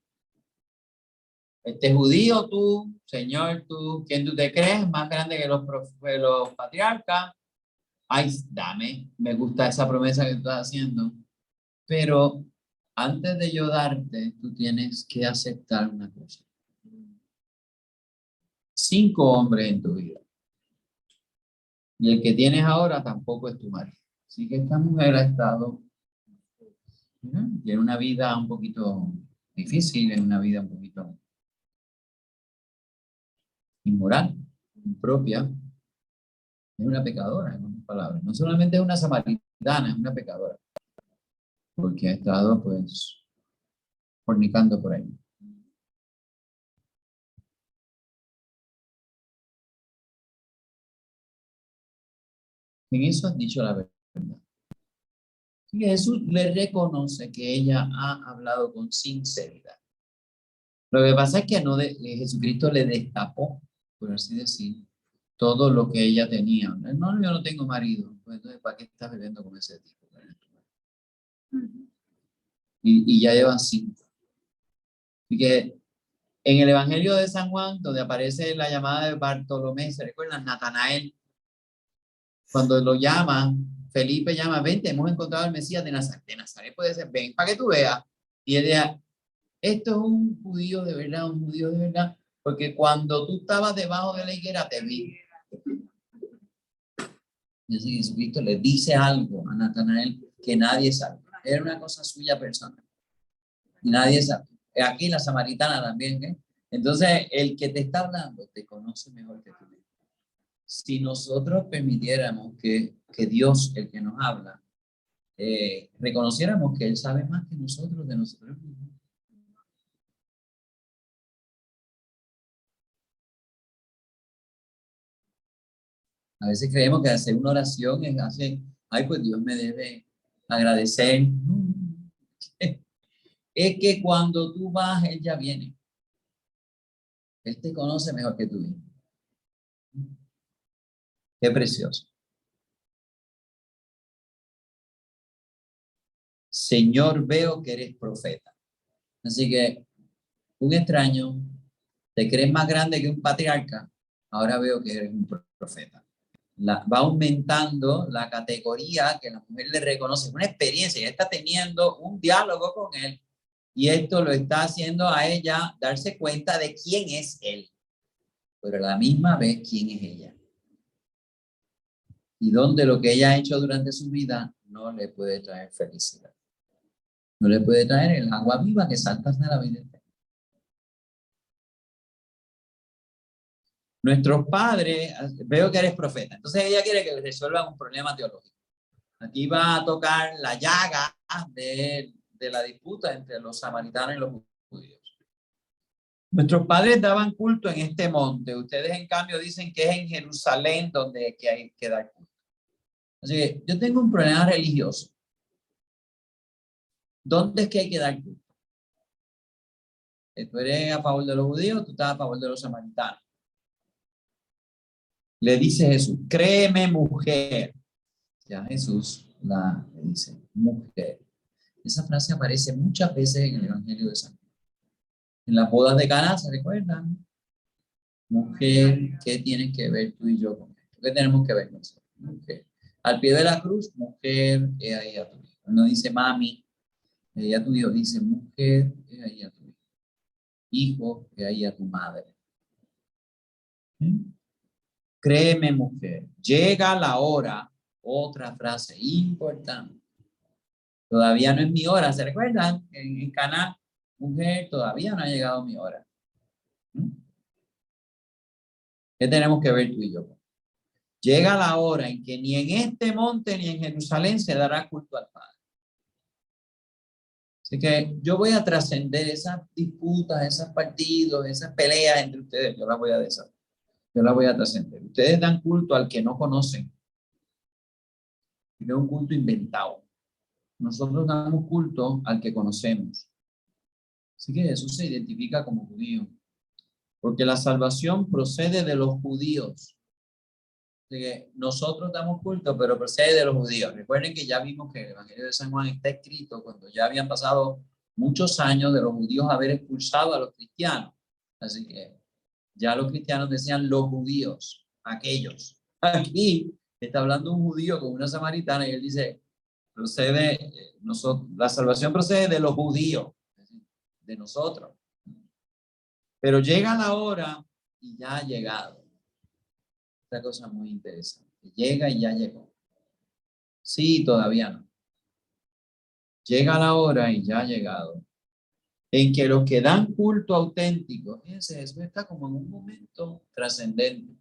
judío tú, Señor tú, ¿quién tú te crees? Más grande que los patriarcas. Ay, dame, me gusta esa promesa que tú estás haciendo. Pero antes de yo darte, tú tienes que aceptar una cosa. 5 hombres en tu vida. Y el que tienes ahora tampoco es tu marido. Así que esta mujer ha estado en una vida un poquito difícil, en una vida un poquito inmoral, impropia. Es una pecadora, en otras palabras. No solamente es una samaritana, es una pecadora. Porque ha estado, pues, fornicando por ahí. En eso has dicho la verdad. Y Jesús le reconoce que ella ha hablado con sinceridad. Lo que pasa es que Jesucristo le destapó, por así decir, todo lo que ella tenía. No, yo no tengo marido. Pues entonces, ¿para qué estás viviendo con ese tipo? Y ya llevan 5. Así que en el Evangelio de San Juan, donde aparece la llamada de Bartolomé, ¿se recuerdan? Natanael, cuando lo llama, Felipe llama, vente, hemos encontrado al Mesías de Nazaret. De Nazaret puede ser, ven, para que tú veas. Y él dice, esto es un judío de verdad, porque cuando tú estabas debajo de la higuera te vi. Y así Jesucristo le dice algo a Natanael que nadie sabe. Era una cosa suya personal. Y nadie sabe. Aquí la samaritana también, ¿eh? Entonces, el que te está hablando te conoce mejor que tú. Si nosotros permitiéramos que Dios, el que nos habla, reconociéramos que Él sabe más que nosotros de nosotros mismos. A veces creemos que hacer una oración es hacer, ay, pues Dios me debe agradecer. Es que cuando tú vas, Él ya viene. Él te conoce mejor que tú mismo. Qué precioso. Señor, veo que eres profeta. Así que un extraño, te crees más grande que un patriarca, ahora veo que eres un profeta. Va aumentando la categoría que la mujer le reconoce, una experiencia, ella está teniendo un diálogo con él y esto lo está haciendo a ella darse cuenta de quién es él, pero a la misma vez quién es ella. Y donde lo que ella ha hecho durante su vida no le puede traer felicidad. No le puede traer el agua viva que salta de la vida. Nuestros padres, veo que eres profeta, entonces ella quiere que resuelvan un problema teológico. Aquí va a tocar la llaga de la disputa entre los samaritanos y los judíos. Nuestros padres daban culto en este monte, ustedes en cambio dicen que es en Jerusalén donde hay que dar culto. Así que yo tengo un problema religioso. ¿Dónde es que hay que dar culto? Tú eres a favor de los judíos, tú estás a favor de los samaritanos. Le dice Jesús, créeme, mujer. Ya Jesús le dice, mujer. Esa frase aparece muchas veces en el Evangelio de San Juan. En las bodas de Caná, ¿se recuerdan? Mujer, ¿qué tienes que ver tú y yo con esto? ¿Qué tenemos que ver con eso? Mujer. Al pie de la cruz, mujer, he ahí a tu hijo. No dice mami, he ahí a tu hijo. Dice mujer, he ahí a tu hijo. Hijo, he ahí a tu madre. Créeme, mujer, llega la hora. Otra frase importante. Todavía no es mi hora, ¿se recuerdan? En Caná, mujer, todavía no ha llegado mi hora. ¿Qué tenemos que ver tú y yo? Llega la hora en que ni en este monte ni en Jerusalén se dará culto al Padre. Así que yo voy a trascender esas disputas, esos partidos, esas peleas entre ustedes. Yo las voy a deshacer. Yo las voy a trascender. Ustedes dan culto al que no conocen. Y es un culto inventado. Nosotros damos culto al que conocemos. Así que Jesús se identifica como judío. Porque la salvación procede de los judíos. Así que nosotros damos culto, pero procede de los judíos. Recuerden que ya vimos que el Evangelio de San Juan está escrito cuando ya habían pasado muchos años de los judíos haber expulsado a los cristianos. Así que ya los cristianos decían los judíos, aquellos. Aquí está hablando un judío con una samaritana y él dice, la salvación procede de los judíos, de nosotros. Pero llega la hora y ya ha llegado. Esta cosa muy interesante. Llega y ya llegó. Sí, todavía no. Llega la hora y ya ha llegado. En que los que dan culto auténtico, fíjense, eso está como en un momento trascendente,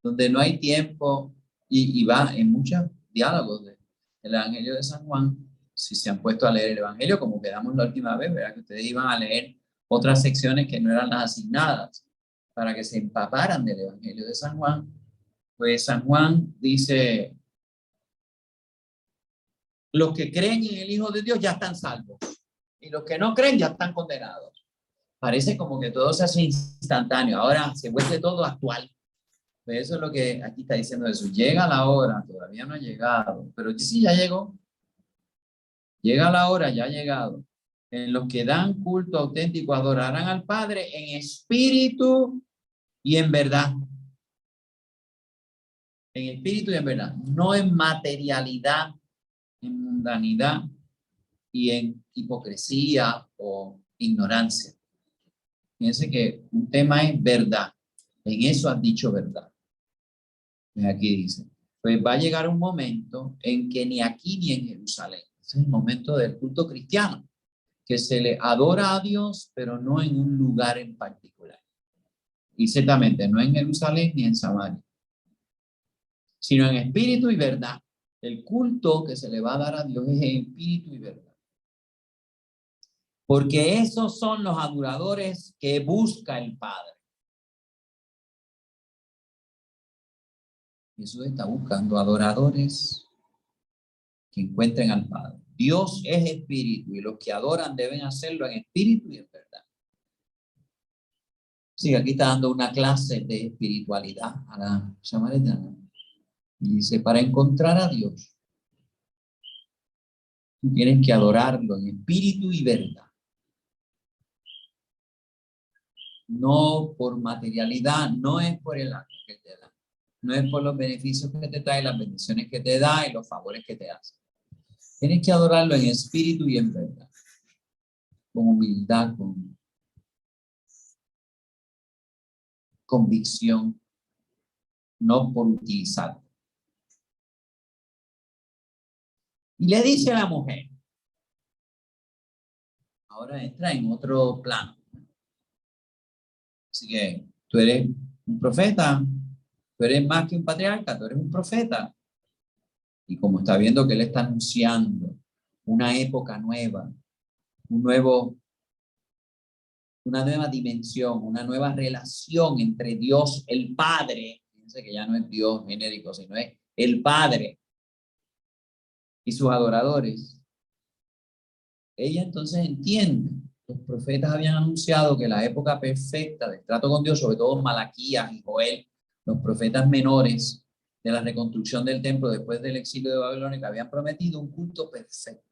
donde no hay tiempo y va en muchos diálogos del Evangelio de San Juan. Si se han puesto a leer el Evangelio, como quedamos la última vez, ¿verdad? Que ustedes iban a leer otras secciones que no eran las asignadas para que se empaparan del Evangelio de San Juan. Pues San Juan dice, los que creen en el Hijo de Dios ya están salvos y los que no creen ya están condenados. Parece como que todo se hace instantáneo, ahora se vuelve todo actual. Pues eso es lo que aquí está diciendo Jesús. Llega la hora, todavía no ha llegado, pero sí ya llegó. Llega la hora, ya ha llegado, en los que dan culto auténtico adorarán al Padre en espíritu y en verdad. En espíritu y en verdad, no en materialidad, en mundanidad y en hipocresía o ignorancia. Fíjense que un tema es verdad. En eso has dicho verdad. Aquí dice, pues va a llegar un momento en que ni aquí ni en Jerusalén, ese es el momento del culto cristiano, que se le adora a Dios, pero no en un lugar en particular. Y ciertamente no en Jerusalén ni en Samaria, sino en espíritu y verdad. El culto que se le va a dar a Dios es en espíritu y verdad. Porque esos son los adoradores que busca el Padre. Jesús está buscando adoradores que encuentren al Padre. Dios es espíritu y los que adoran deben hacerlo en espíritu y en verdad. Sí, aquí está dando una clase de espiritualidad a la samaritana. Y dice, para encontrar a Dios, tú tienes que adorarlo en espíritu y verdad. No por materialidad, no es por el acto que te da. No es por los beneficios que te trae, las bendiciones que te da y los favores que te hace. Tienes que adorarlo en espíritu y en verdad. Con humildad, con convicción, no por utilizarlo. Y le dice a la mujer, ahora entra en otro plano. Así que tú eres un profeta, tú eres más que un patriarca, tú eres un profeta. Y como está viendo que él está anunciando una época nueva, una nueva dimensión, una nueva relación entre Dios, el Padre, fíjense que ya no es Dios genérico, sino es el Padre, y sus adoradores, ella entonces entiende. Los profetas habían anunciado que la época perfecta del trato con Dios, sobre todo Malaquías y Joel, los profetas menores de la reconstrucción del templo después del exilio de Babilonia, que habían prometido un culto perfecto.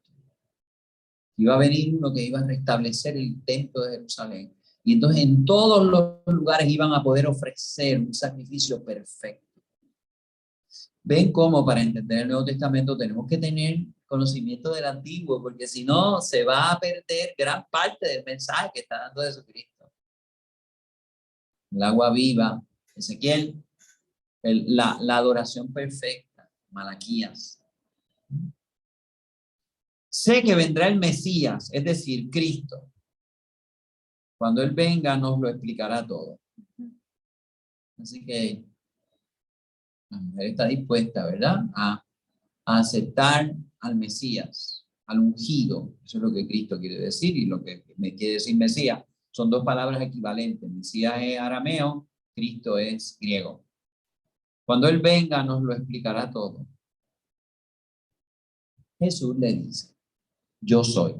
Iba a venir uno que iba a restablecer el templo de Jerusalén. Y entonces en todos los lugares iban a poder ofrecer un sacrificio perfecto. Ven cómo para entender el Nuevo Testamento tenemos que tener conocimiento del Antiguo, porque si no se va a perder gran parte del mensaje que está dando Jesucristo. El agua viva, Ezequiel, la adoración perfecta, Malaquías. Sé que vendrá el Mesías, es decir, Cristo. Cuando Él venga nos lo explicará todo. Así que la mujer está dispuesta, ¿verdad? A aceptar al Mesías, al ungido. Eso es lo que Cristo quiere decir y lo que me quiere decir Mesías. Son dos palabras equivalentes. Mesías es arameo, Cristo es griego. Cuando Él venga nos lo explicará todo. Jesús le dice, yo soy.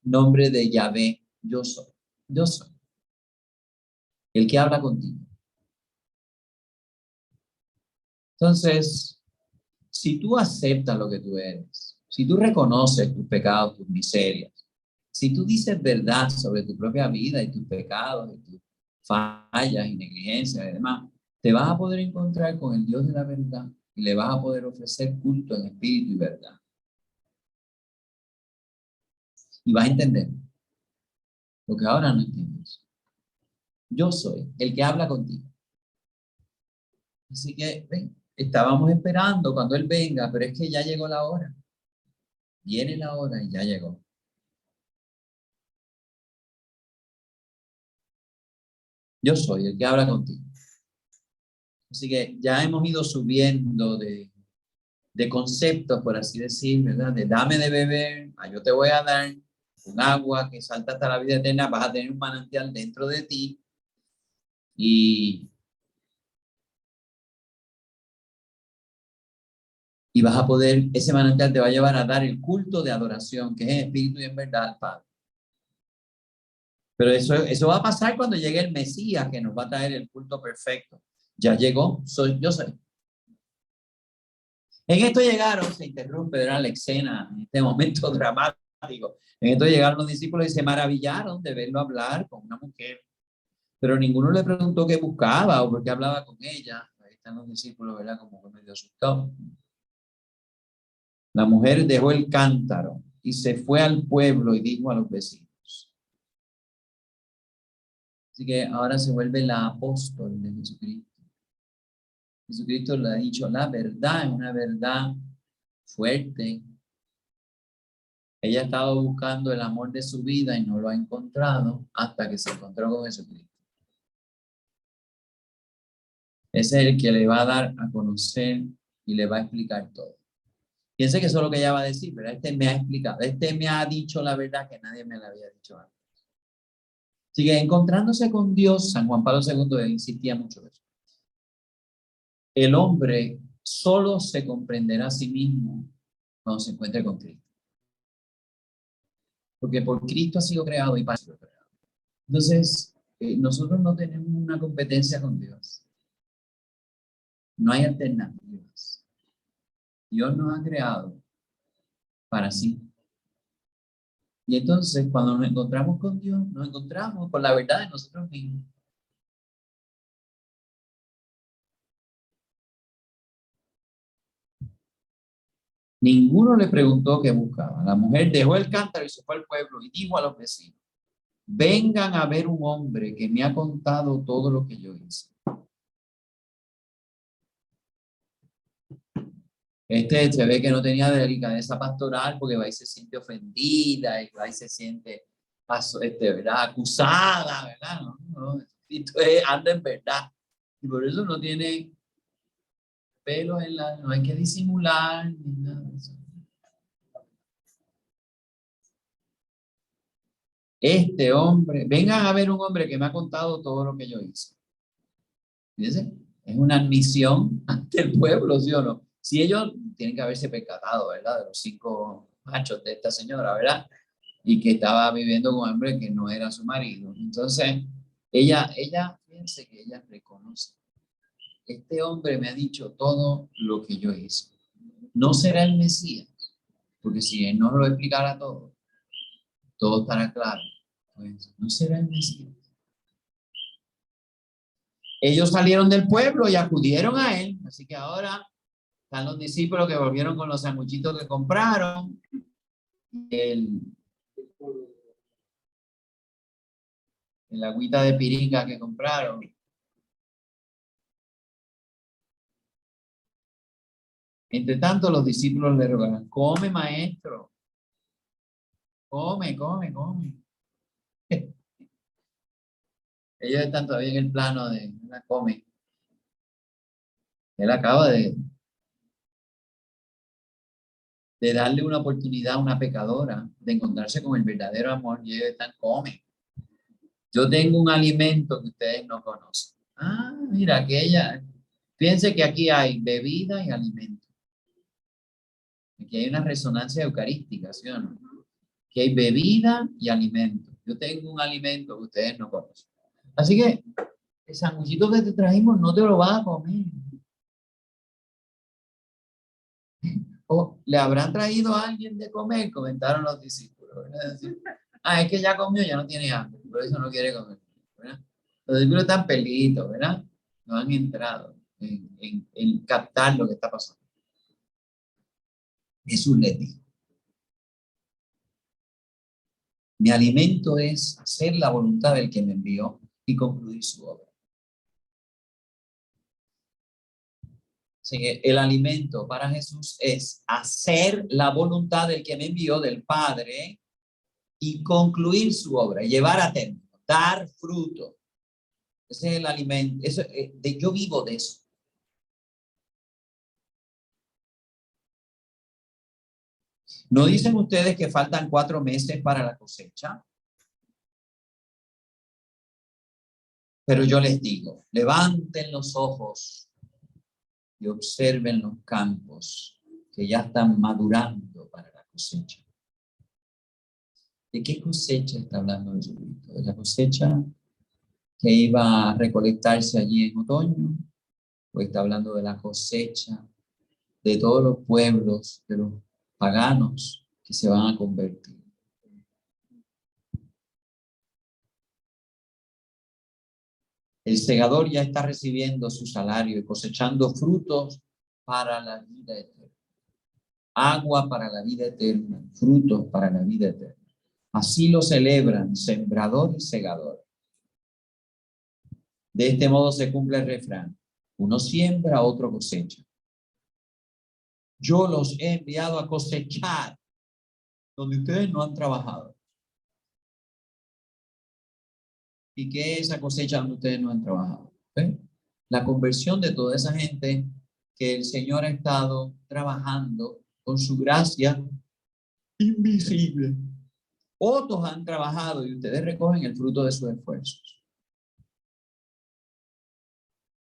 Nombre de Yahvé, yo soy. Yo soy. El que habla contigo. Entonces, si tú aceptas lo que tú eres, si tú reconoces tus pecados, tus miserias, si tú dices verdad sobre tu propia vida y tus pecados y tus fallas y negligencias y demás, te vas a poder encontrar con el Dios de la verdad y le vas a poder ofrecer culto en espíritu y verdad. Y vas a entender lo que ahora no entiendes. Yo soy el que habla contigo. Así que, ven, estábamos esperando cuando Él venga, pero es que ya llegó la hora. Viene la hora y ya llegó. Yo soy el que habla contigo. Así que ya hemos ido subiendo de conceptos, por así decir, ¿verdad? De dame de beber, yo te voy a dar un agua que salta hasta la vida eterna, vas a tener un manantial dentro de ti y vas a poder, ese manantial te va a llevar a dar el culto de adoración, que es en espíritu y en verdad al Padre. Pero eso va a pasar cuando llegue el Mesías, que nos va a traer el culto perfecto. Ya llegó, yo soy. En esto llegaron, se interrumpe, ¿verdad? La escena, en este momento dramático. En esto llegaron los discípulos y se maravillaron de verlo hablar con una mujer. Pero ninguno le preguntó qué buscaba o por qué hablaba con ella. Ahí están los discípulos, ¿verdad? Como que medio asustados. La mujer dejó el cántaro y se fue al pueblo y dijo a los vecinos. Así que ahora se vuelve la apóstol de Jesucristo. Jesucristo le ha dicho la verdad, es una verdad fuerte. Ella ha estado buscando el amor de su vida y no lo ha encontrado hasta que se encontró con Jesucristo. Ese es el que le va a dar a conocer y le va a explicar todo. Piense que eso es lo que ella va a decir, ¿verdad? Este me ha explicado, este me ha dicho la verdad que nadie me la había dicho antes. Así que encontrándose con Dios, San Juan Pablo II insistía mucho en eso. El hombre solo se comprenderá a sí mismo cuando se encuentre con Cristo. Porque por Cristo ha sido creado y para eso ha creado. Entonces, nosotros no tenemos una competencia con Dios. No hay alternativas. Dios nos ha creado para sí. Y entonces, cuando nos encontramos con Dios, nos encontramos con la verdad de nosotros mismos. Ninguno le preguntó qué buscaba. La mujer dejó el cántaro y se fue al pueblo y dijo a los vecinos, vengan a ver un hombre que me ha contado todo lo que yo hice. Se ve que no tenía delicadeza pastoral porque va y se siente ofendida y va y se siente ¿verdad? Acusada, ¿verdad? No, anda en verdad. Y por eso no tiene pelos no hay que disimular ni nada de eso. Este hombre, vengan a ver un hombre que me ha contado todo lo que yo hice. Fíjense, es una admisión ante el pueblo, ¿sí o no? Si ellos tienen que haberse percatado, ¿verdad? De los 5 machos de esta señora, ¿verdad? Y que estaba viviendo con un hombre que no era su marido. Entonces, ella, fíjense que ella reconoce. Este hombre me ha dicho todo lo que yo hice. No será el Mesías, porque si él no lo explicara todo estará claro. Pues no será el Mesías. Ellos salieron del pueblo y acudieron a él, así que ahora están los discípulos que volvieron con los sanguchitos que compraron, el agüita de piringa que compraron. Entre tanto, los discípulos le rogaron, come, maestro, come. Ellos están todavía en el plano de la come. Él acaba de darle una oportunidad a una pecadora de encontrarse con el verdadero amor y ellos están come. Yo tengo un alimento que ustedes no conocen. Ah, mira, fíjense que aquí hay bebida y alimento. Aquí hay una resonancia eucarística, ¿sí o no? Que hay bebida y alimento. Yo tengo un alimento que ustedes no conocen. Así que el sanguchito que te trajimos no te lo vas a comer. O le habrán traído a alguien de comer, comentaron los discípulos. Es que ya comió, ya no tiene hambre, por eso no quiere comer. ¿Verdad? Los discípulos están pelitos, ¿verdad? No han entrado en captar lo que está pasando. Jesús les dijo, mi alimento es hacer la voluntad del que me envió y concluir su obra. Así que el alimento para Jesús es hacer la voluntad del que me envió, del Padre, y concluir su obra, llevar a término, dar fruto. Ese es el alimento. Yo vivo de eso. ¿No dicen ustedes que faltan 4 meses para la cosecha? Pero yo les digo, levanten los ojos y observen los campos que ya están madurando para la cosecha. ¿De qué cosecha está hablando Jesucristo? ¿De la cosecha que iba a recolectarse allí en otoño? ¿O está hablando de la cosecha de todos los pueblos, de los paganos que se van a convertir? El segador ya está recibiendo su salario y cosechando frutos para la vida eterna. Agua para la vida eterna, frutos para la vida eterna. Así lo celebran sembrador y segador. De este modo se cumple el refrán. Uno siembra, otro cosecha. Yo los he enviado a cosechar donde ustedes no han trabajado. ¿Y qué es esa cosecha donde ustedes no han trabajado? ¿Sí? La conversión de toda esa gente que el Señor ha estado trabajando con su gracia invisible. Otros han trabajado y ustedes recogen el fruto de sus esfuerzos.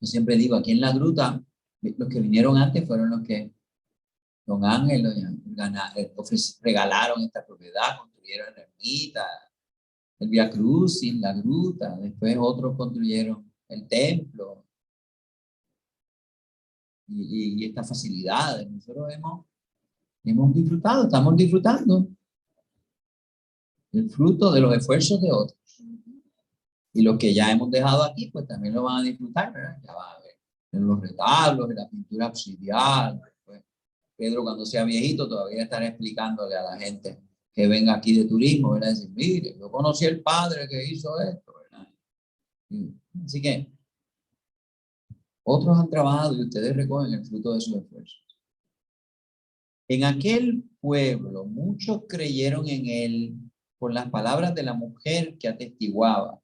Yo siempre digo, aquí en la gruta, los que vinieron antes fueron los que Don Ángel regalaron esta propiedad, construyeron la ermita, el Via Crucis, la gruta, después otros construyeron el templo y estas facilidades. Nosotros hemos disfrutado, estamos disfrutando el fruto de los esfuerzos de otros. Y los que ya hemos dejado aquí, pues también lo van a disfrutar, ¿verdad? Ya va a ver en los retablos, en la pintura obsidial. Pues, Pedro, cuando sea viejito, todavía estará explicándole a la gente que venga aquí de turismo, ¿verdad? Decir, mire, yo conocí al padre que hizo esto, ¿verdad? Así que otros han trabajado y ustedes recogen el fruto de sus esfuerzos. En aquel pueblo, muchos creyeron en él por las palabras de la mujer que atestiguaba.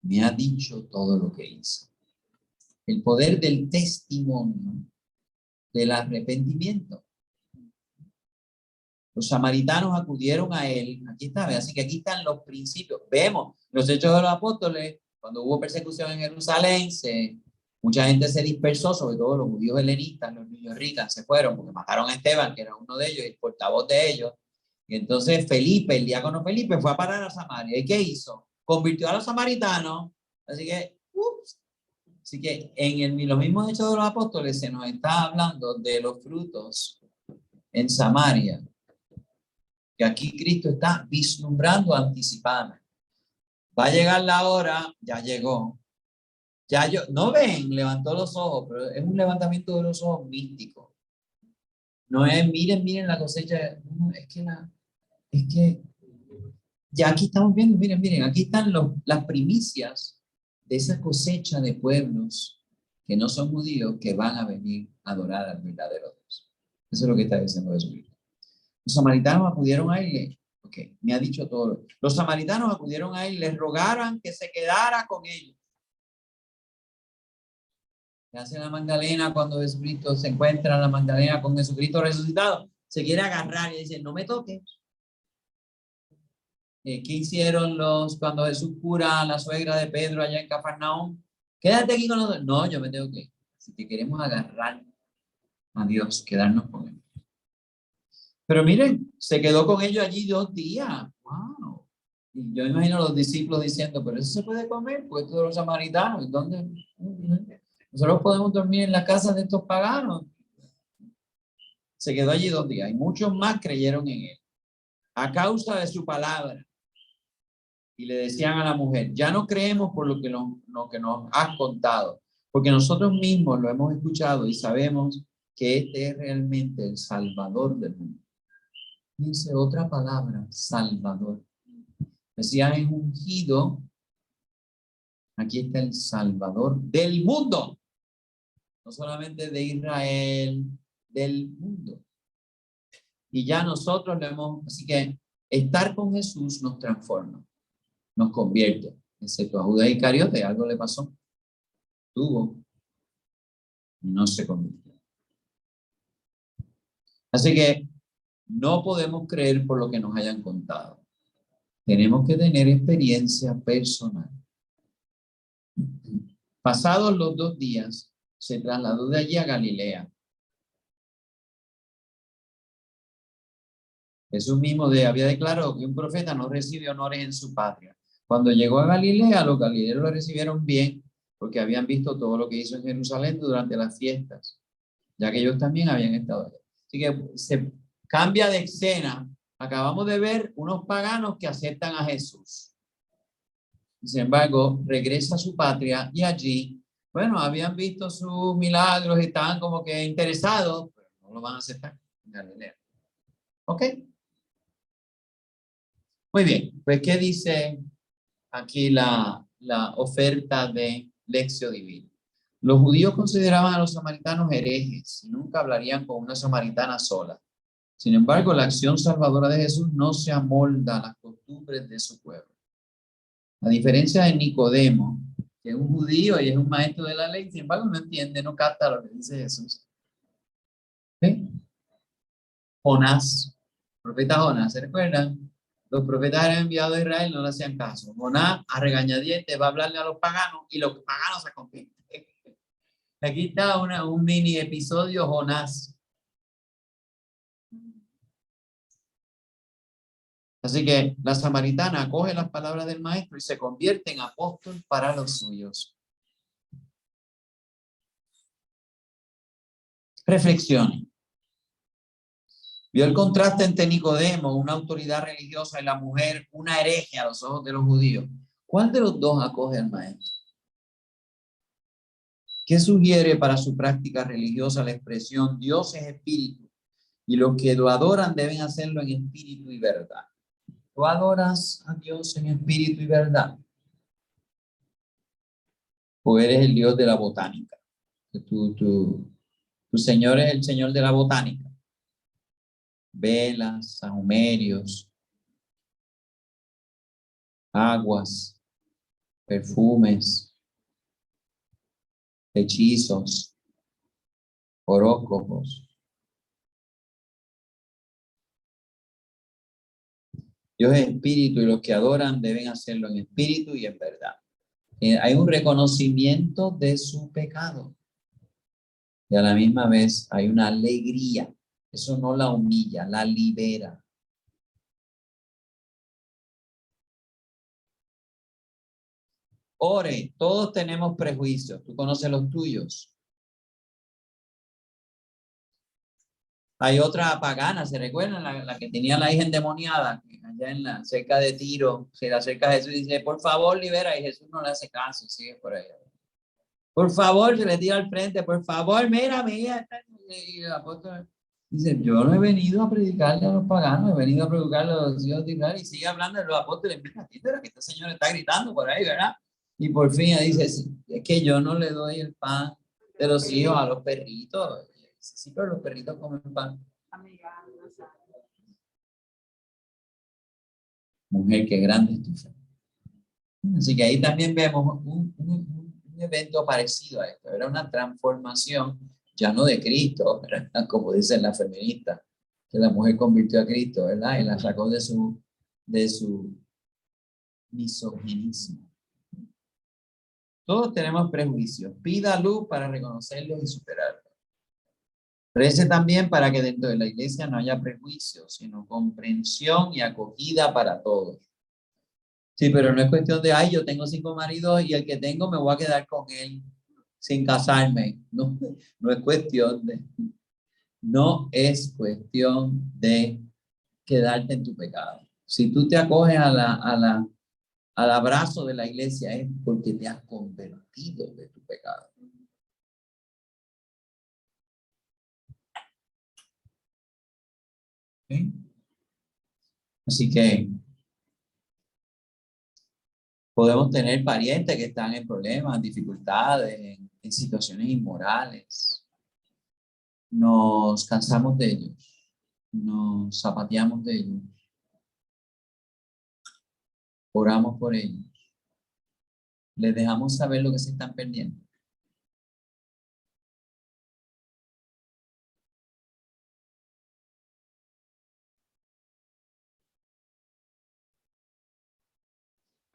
Me ha dicho todo lo que hizo. El poder del testimonio, del arrepentimiento. Los samaritanos acudieron a él. Aquí está, así que aquí están los principios. Vemos los hechos de los apóstoles. Cuando hubo persecución en Jerusalén, se Mucha gente se dispersó, sobre todo los judíos helenistas, los niños ricos se fueron porque mataron a Esteban, que era uno de ellos, y el portavoz de ellos. Y entonces Felipe, el diácono Felipe, fue a parar a Samaria. ¿Y qué hizo? Convirtió a los samaritanos. Así que, ups. Así que en los mismos Hechos de los Apóstoles se nos está hablando de los frutos en Samaria, que aquí Cristo está vislumbrando, anticipando. Va a llegar la hora, ya llegó. Ya yo, no ven, levantó los ojos, pero es un levantamiento de los ojos místico. No es, miren la cosecha. No, es que ya aquí estamos viendo, miren, aquí están las primicias de esa cosecha de pueblos que no son judíos que van a venir a adorar al verdadero Dios. Eso es lo que está diciendo Jesucristo. Los samaritanos acudieron a él, ok, me ha dicho todo. Los samaritanos acudieron a él, les rogaron que se quedara con ellos. Le hace la Magdalena cuando Jesucristo se encuentra en la Magdalena con Jesucristo resucitado. Se quiere agarrar y dice, no me toques. ¿Qué hicieron cuando Jesús cura a la suegra de Pedro allá en Cafarnaúm? Quédate aquí con nosotros. No, yo me tengo que ir. Así que queremos agarrar a Dios, quedarnos con él. Pero miren, se quedó con ellos allí 2 días. ¡Wow! Y yo imagino a los discípulos diciendo, pero eso se puede comer, pues todos los samaritanos. ¿Dónde? Nosotros podemos dormir en la casa de estos paganos. Se quedó allí 2 días y muchos más creyeron en él a causa de su palabra. Y le decían a la mujer, ya no creemos por lo que nos has contado, porque nosotros mismos lo hemos escuchado y sabemos que este es realmente el Salvador del mundo. Dice otra palabra, Salvador. Decían es ungido. Aquí está el Salvador del mundo. No solamente de Israel, del mundo. Y ya nosotros lo hemos, así que estar con Jesús nos transforma, nos convierte. Excepto a Judas Iscariote, algo le pasó. Tuvo y no se convirtió. Así que no podemos creer por lo que nos hayan contado. Tenemos que tener experiencia personal. Pasados los 2 días, se trasladó de allí a Galilea. Jesús mismo había declarado que un profeta no recibe honores en su patria. Cuando llegó a Galilea, los galileos lo recibieron bien, porque habían visto todo lo que hizo en Jerusalén durante las fiestas, ya que ellos también habían estado allá. Así que se cambia de escena. Acabamos de ver unos paganos que aceptan a Jesús. Sin embargo, regresa a su patria y allí, bueno, habían visto sus milagros y estaban como que interesados, pero no lo van a aceptar en Galilea. ¿Ok? Muy bien, pues ¿qué dice aquí la oferta de Lección Divina? Los judíos consideraban a los samaritanos herejes y nunca hablarían con una samaritana sola. Sin embargo, la acción salvadora de Jesús no se amolda a las costumbres de su pueblo. A diferencia de Nicodemo, que es un judío y es un maestro de la ley, sin embargo no entiende, no capta lo que dice Jesús. ¿Sí? Jonás, profeta Jonás, ¿se recuerdan? Los profetas eran enviados a Israel, no le hacían caso. Jonás, a regañadientes, va a hablarle a los paganos y los paganos se convierten. Aquí está un mini episodio Jonás. Así que la samaritana acoge las palabras del maestro y se convierte en apóstol para los suyos. Reflexionen. Vio el contraste entre Nicodemo, una autoridad religiosa, y la mujer, una hereje a los ojos de los judíos. ¿Cuál de los dos acoge al maestro? ¿Qué sugiere para su práctica religiosa la expresión Dios es espíritu y los que lo adoran deben hacerlo en espíritu y verdad? ¿Tú adoras a Dios en espíritu y verdad? ¿O eres el Dios de la botánica? Tu Señor es el Señor de la botánica. Velas, sahumerios, aguas, perfumes, hechizos, horóscopos. Dios es espíritu y los que adoran deben hacerlo en espíritu y en verdad. hay un reconocimiento de su pecado. Y a la misma vez hay una alegría. Eso no la humilla, la libera. Ore, todos tenemos prejuicios. Tú conoces los tuyos. Hay otra pagana, ¿se recuerdan? La que tenía la hija endemoniada, allá en cerca de Tiro, se le acerca a Jesús y dice, por favor, libera, y Jesús no le hace caso, sigue por ahí. Por favor, se le tira al frente, por favor, mira, mía. Y el apóstol dice, yo no he venido a predicarle a los paganos, he venido a predicarle a los hijos de Israel, y sigue hablando de los apóstoles, mira, atiéndela, que este señor está gritando por ahí, ¿verdad? Y por fin dice, es que yo no le doy el pan de los hijos a los perritos. Sí, pero los perritos comen pan. Mujer, qué grande es tu fe. Así que ahí también vemos un evento parecido a esto. Era una transformación, ya no de Cristo, ¿verdad? Como dicen las feministas, que la mujer convirtió a Cristo, ¿verdad? Y la sacó de su misoginismo. Todos tenemos prejuicios. Pida luz para reconocerlos y superarlos. Rece también para que dentro de la iglesia no haya prejuicios, sino comprensión y acogida para todos. Sí, pero no es cuestión de, ay, yo tengo 5 maridos y el que tengo me voy a quedar con él sin casarme. No, no es cuestión de quedarte en tu pecado. Si tú te acoges al abrazo de la iglesia es porque te has convertido de tu pecado. ¿Sí? Así que podemos tener parientes que están en problemas, dificultades, en situaciones inmorales. Nos cansamos de ellos, nos zapateamos de ellos, oramos por ellos, les dejamos saber lo que se están perdiendo.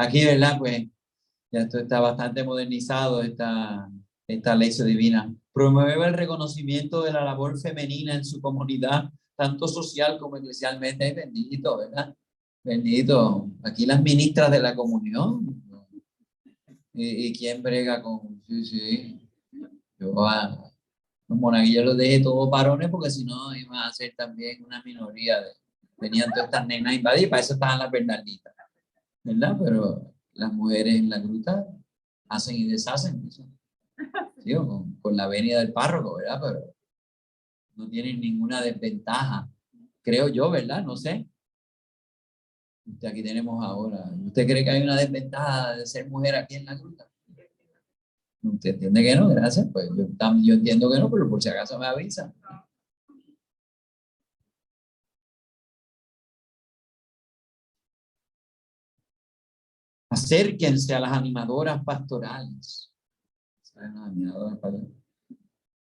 Aquí, ¿verdad? Pues ya esto está bastante modernizado, esta ley divina. Promueve el reconocimiento de la labor femenina en su comunidad, tanto social como eclesialmente. Ay, bendito, ¿verdad? Bendito. Aquí las ministras de la comunión. ¿Y quién brega con? Sí, sí. Yo a los monaguillos los dejé todos varones porque si no iban a ser también una minoría. Venían todas estas nenas a invadir, para eso estaban las bernarditas, ¿verdad? Pero las mujeres en la gruta hacen y deshacen, ¿sí? ¿Sí? Con la venia del párroco, ¿verdad? Pero no tienen ninguna desventaja, creo yo, ¿verdad? No sé. Aquí tenemos ahora. ¿Usted cree que hay una desventaja de ser mujer aquí en la gruta? ¿Usted entiende que no? Gracias. Pues yo entiendo que no, pero por si acaso me avisa. Acérquense a las animadoras pastorales.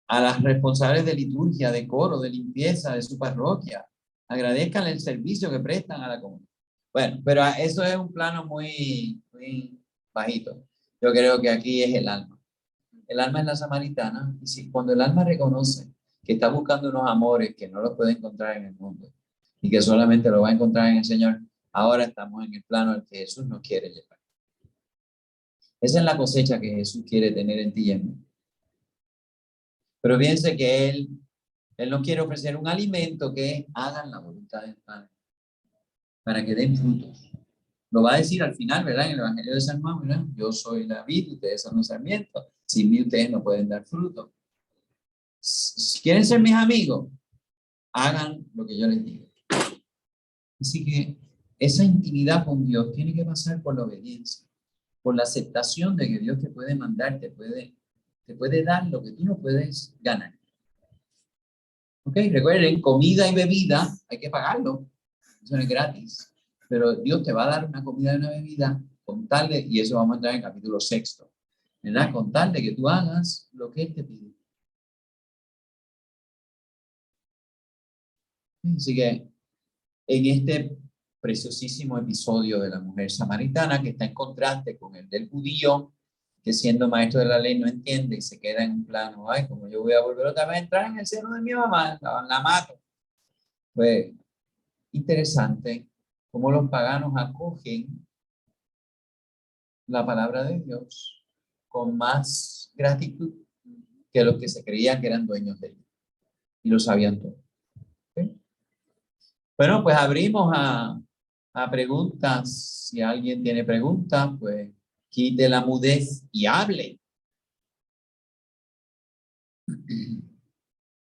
A las responsables de liturgia, de coro, de limpieza de su parroquia. Agradezcan el servicio que prestan a la comunidad. Bueno, pero eso es un plano muy bajito. Yo creo que aquí es el alma. El alma es la samaritana. Y si cuando el alma reconoce que está buscando unos amores que no los puede encontrar en el mundo y que solamente lo va a encontrar en el Señor, ahora estamos en el plano al que Jesús nos quiere llevar. Esa es la cosecha que Jesús quiere tener en ti y en mí. Pero piense que Él nos quiere ofrecer un alimento que hagan la voluntad del Padre para que den frutos. Lo va a decir al final, ¿verdad? En el Evangelio de San Juan, ¿verdad? Yo soy la vid, ustedes son los sarmientos. Sin mí ustedes no pueden dar fruto. Si quieren ser mis amigos, hagan lo que yo les digo. Así que esa intimidad con Dios tiene que pasar por la obediencia, por la aceptación de que Dios te puede mandar, te puede dar lo que tú no puedes ganar. Ok, recuerden, comida y bebida hay que pagarlo. Eso no es gratis. Pero Dios te va a dar una comida y una bebida con tal de, y eso vamos a entrar en el capítulo 6, ¿verdad? Con tal de que tú hagas lo que Él te pide. Así que en este preciosísimo episodio de la mujer samaritana, que está en contraste con el del judío, que siendo maestro de la ley no entiende y se queda en un plano, ay, como yo voy a volver otra vez a entrar en el seno de mi mamá, la mato. Pues interesante cómo los paganos acogen la palabra de Dios con más gratitud que los que se creían que eran dueños de ella y lo sabían todo. ¿Okay? Bueno, pues abrimos a preguntas. Si alguien tiene preguntas, pues quite la mudez y hable.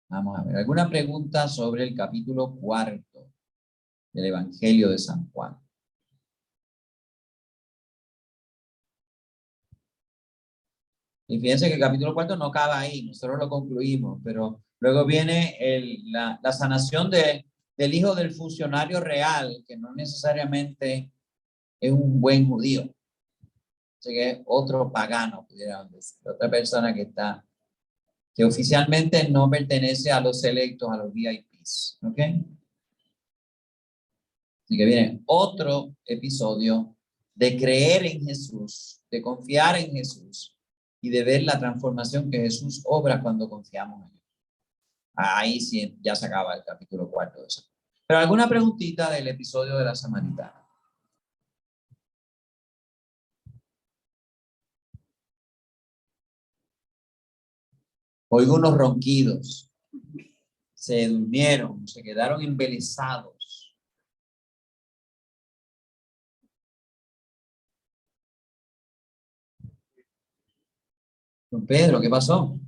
Vamos a ver, ¿alguna pregunta sobre el capítulo 4 del Evangelio de San Juan? Y fíjense que el capítulo 4 no acaba ahí, nosotros lo concluimos, pero luego viene la sanación del hijo del funcionario real, que no necesariamente es un buen judío. Así que otro pagano, pudiéramos decir, otra persona que oficialmente no pertenece a los selectos, a los VIPs. ¿Ok? Así que viene otro episodio de creer en Jesús, de confiar en Jesús y de ver la transformación que Jesús obra cuando confiamos en él. Ahí sí, ya se acaba el capítulo 4 de eso. Pero alguna preguntita del episodio de la Samaritana. Oigo unos ronquidos. Se durmieron, se quedaron embelesados. Don Pedro, ¿qué pasó?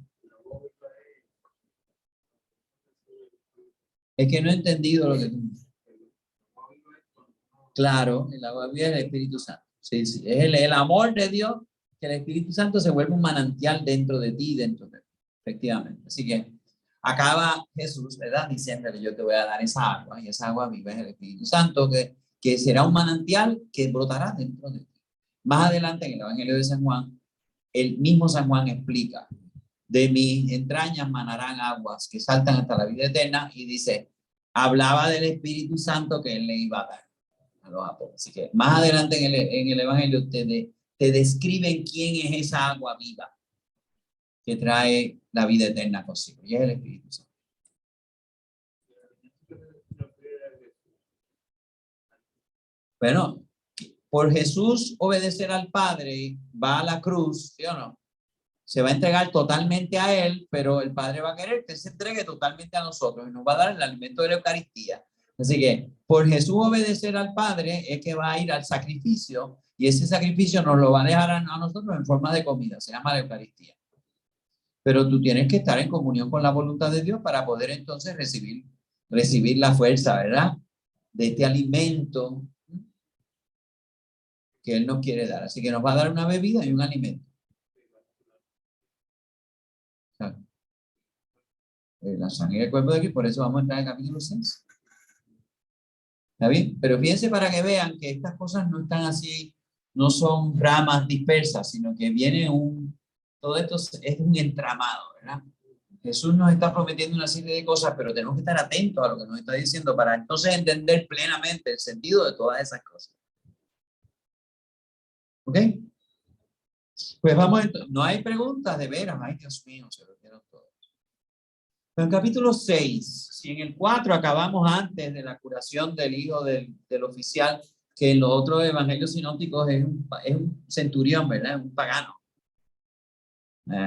Es que no he entendido lo que tú... Claro, el agua viva es el Espíritu Santo. Sí, sí, es el amor de Dios, que el Espíritu Santo se vuelve un manantial dentro de ti, dentro de ti, efectivamente. Así que acaba Jesús, ¿verdad? Diciéndole, yo te voy a dar esa agua, y esa agua viva es el Espíritu Santo, que será un manantial que brotará dentro de ti. Más adelante en el Evangelio de San Juan, el mismo San Juan explica, de mis entrañas manarán aguas que saltan hasta la vida eterna, y dice, hablaba del Espíritu Santo que él le iba a dar a los apóstoles. Así que más adelante en el Evangelio te describen quién es esa agua viva que trae la vida eterna consigo, y es el Espíritu Santo. Bueno, por Jesús obedecer al Padre, va a la cruz, ¿sí o no? Se va a entregar totalmente a Él, pero el Padre va a querer que se entregue totalmente a nosotros y nos va a dar el alimento de la Eucaristía. Así que por Jesús obedecer al Padre es que va a ir al sacrificio, y ese sacrificio nos lo va a dejar a nosotros en forma de comida, se llama la Eucaristía. Pero tú tienes que estar en comunión con la voluntad de Dios para poder entonces recibir la fuerza, ¿verdad? De este alimento que Él nos quiere dar. Así que nos va a dar una bebida y un alimento. La sangre del cuerpo de Cristo, por eso vamos a entrar en el capítulo 6. ¿Está bien? Pero fíjense para que vean que estas cosas no están así, no son ramas dispersas, sino que viene todo esto es un entramado, ¿verdad? Jesús nos está prometiendo una serie de cosas, pero tenemos que estar atentos a lo que nos está diciendo para entonces entender plenamente el sentido de todas esas cosas. ¿Ok? Pues vamos, no hay preguntas de veras, ay Dios mío, se lo quiero todo. En el capítulo 6, si en el 4 acabamos antes de la curación del hijo del oficial, que en los otros evangelios sinópticos es un centurión, ¿verdad? Es un pagano.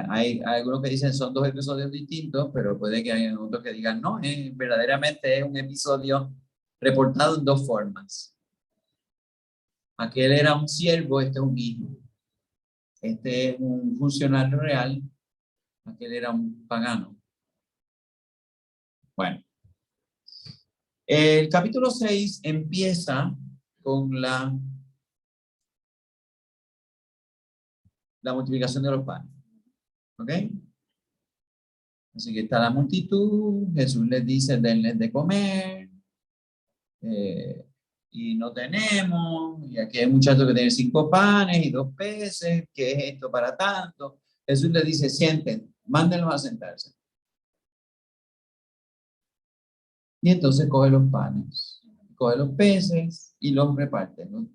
Hay algunos que dicen son dos episodios distintos, pero puede que haya otros que digan no, verdaderamente es un episodio reportado en dos formas. Aquel era un siervo, este es un hijo. Este es un funcionario real, aquel era un pagano. Bueno, el capítulo 6 empieza con la multiplicación de los panes. ¿Ok? Así que está la multitud, Jesús les dice, denles de comer, y no tenemos, y aquí hay muchachos que tienen 5 panes y 2 peces, ¿qué es esto para tanto? Jesús les dice, sienten, mándenlos a sentarse. Y entonces coge los panes, coge los peces y los reparte, ¿no?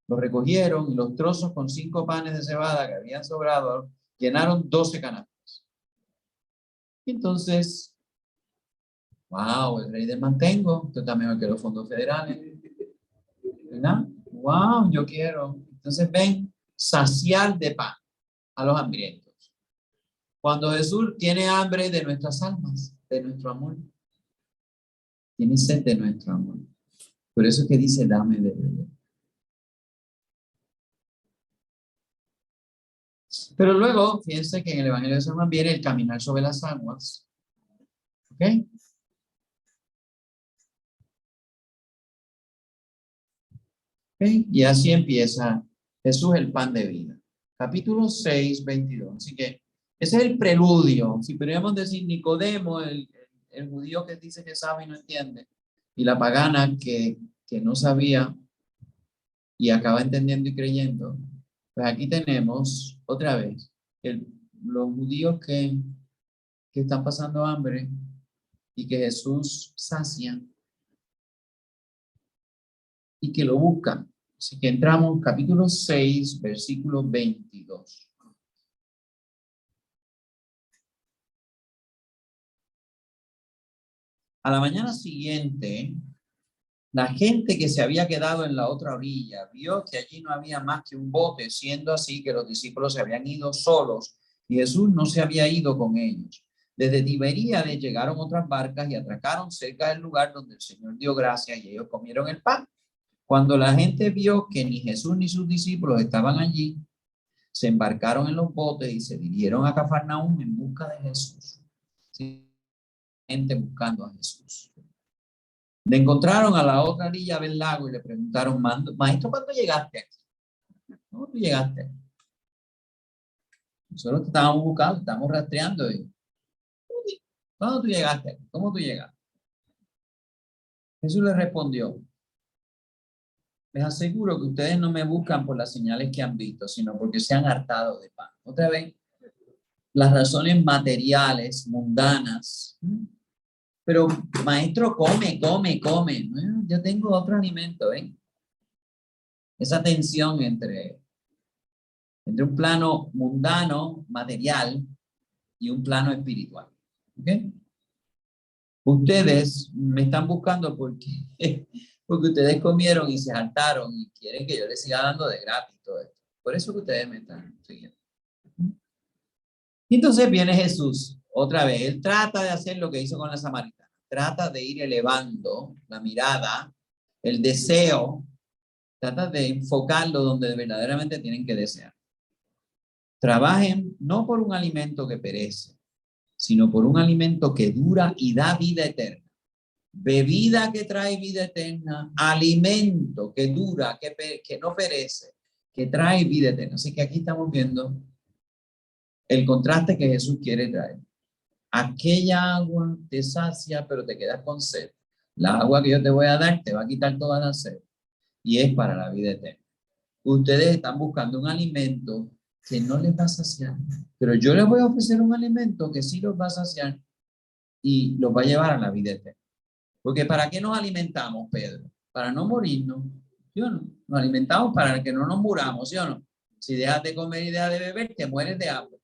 Lo recogieron y los trozos con 5 panes de cebada que habían sobrado llenaron 12 canastas. Y entonces, wow, el rey del mantengo, esto está mejor que los fondos federales, ¿verdad? Wow, yo quiero. Entonces ven, saciar de pan a los hambrientos. Cuando Jesús tiene hambre de nuestras almas, de nuestro amor, tiene sed de nuestro amor. Por eso es que dice, dame de beber. Pero luego, fíjense que en el Evangelio de San Juan viene el caminar sobre las aguas. ¿Ok? ¿Ok? Y así empieza Jesús, el pan de vida. Capítulo 6, 22. Así que ese es el preludio. Si podríamos decir Nicodemo, el judío que dice que sabe y no entiende, y la pagana que no sabía y acaba entendiendo y creyendo. Pues aquí tenemos otra vez los judíos que están pasando hambre y que Jesús sacia y que lo buscan. Así que entramos capítulo 6, versículo 22. A la mañana siguiente, la gente que se había quedado en la otra orilla vio que allí no había más que un bote, siendo así que los discípulos se habían ido solos y Jesús no se había ido con ellos. Desde Tiberíades llegaron otras barcas y atracaron cerca del lugar donde el Señor dio gracias y ellos comieron el pan. Cuando la gente vio que ni Jesús ni sus discípulos estaban allí, se embarcaron en los botes y se dirigieron a Cafarnaúm en busca de Jesús. Sí, gente buscando a Jesús. Le encontraron a la otra orilla del lago y le preguntaron, maestro, ¿cuándo llegaste aquí? ¿Cómo tú llegaste? Nosotros te estábamos buscando, estamos rastreando. ¿Cuándo tú llegaste aquí? ¿Cómo tú llegaste? Jesús le respondió, les aseguro que ustedes no me buscan por las señales que han visto, sino porque se han hartado de pan. Otra vez, las razones materiales, mundanas. Pero, maestro, come. Bueno, yo tengo otro alimento, ¿eh? Esa tensión entre un plano mundano, material, y un plano espiritual. ¿Ok? Ustedes me están buscando porque ustedes comieron y se hartaron y quieren que yo les siga dando de gratis todo esto. Por eso que ustedes me están siguiendo. Y entonces viene Jesús, otra vez. Él trata de hacer lo que hizo con la samaritana. Trata de ir elevando la mirada, el deseo, trata de enfocarlo donde verdaderamente tienen que desear. Trabajen no por un alimento que perece, sino por un alimento que dura y da vida eterna. Bebida que trae vida eterna, alimento que dura, que no perece, que trae vida eterna. Así que aquí estamos viendo el contraste que Jesús quiere traer. Aquella agua te sacia, pero te quedas con sed. La agua que yo te voy a dar te va a quitar toda la sed y es para la vida eterna. Ustedes están buscando un alimento que no les va a saciar, pero yo les voy a ofrecer un alimento que sí los va a saciar y los va a llevar a la vida eterna. Porque ¿para qué nos alimentamos, Pedro? Para no morirnos, ¿sí o no? Nos alimentamos para que no nos muramos, ¿sí o no? Si dejas de comer y dejas de beber, te mueres de hambre.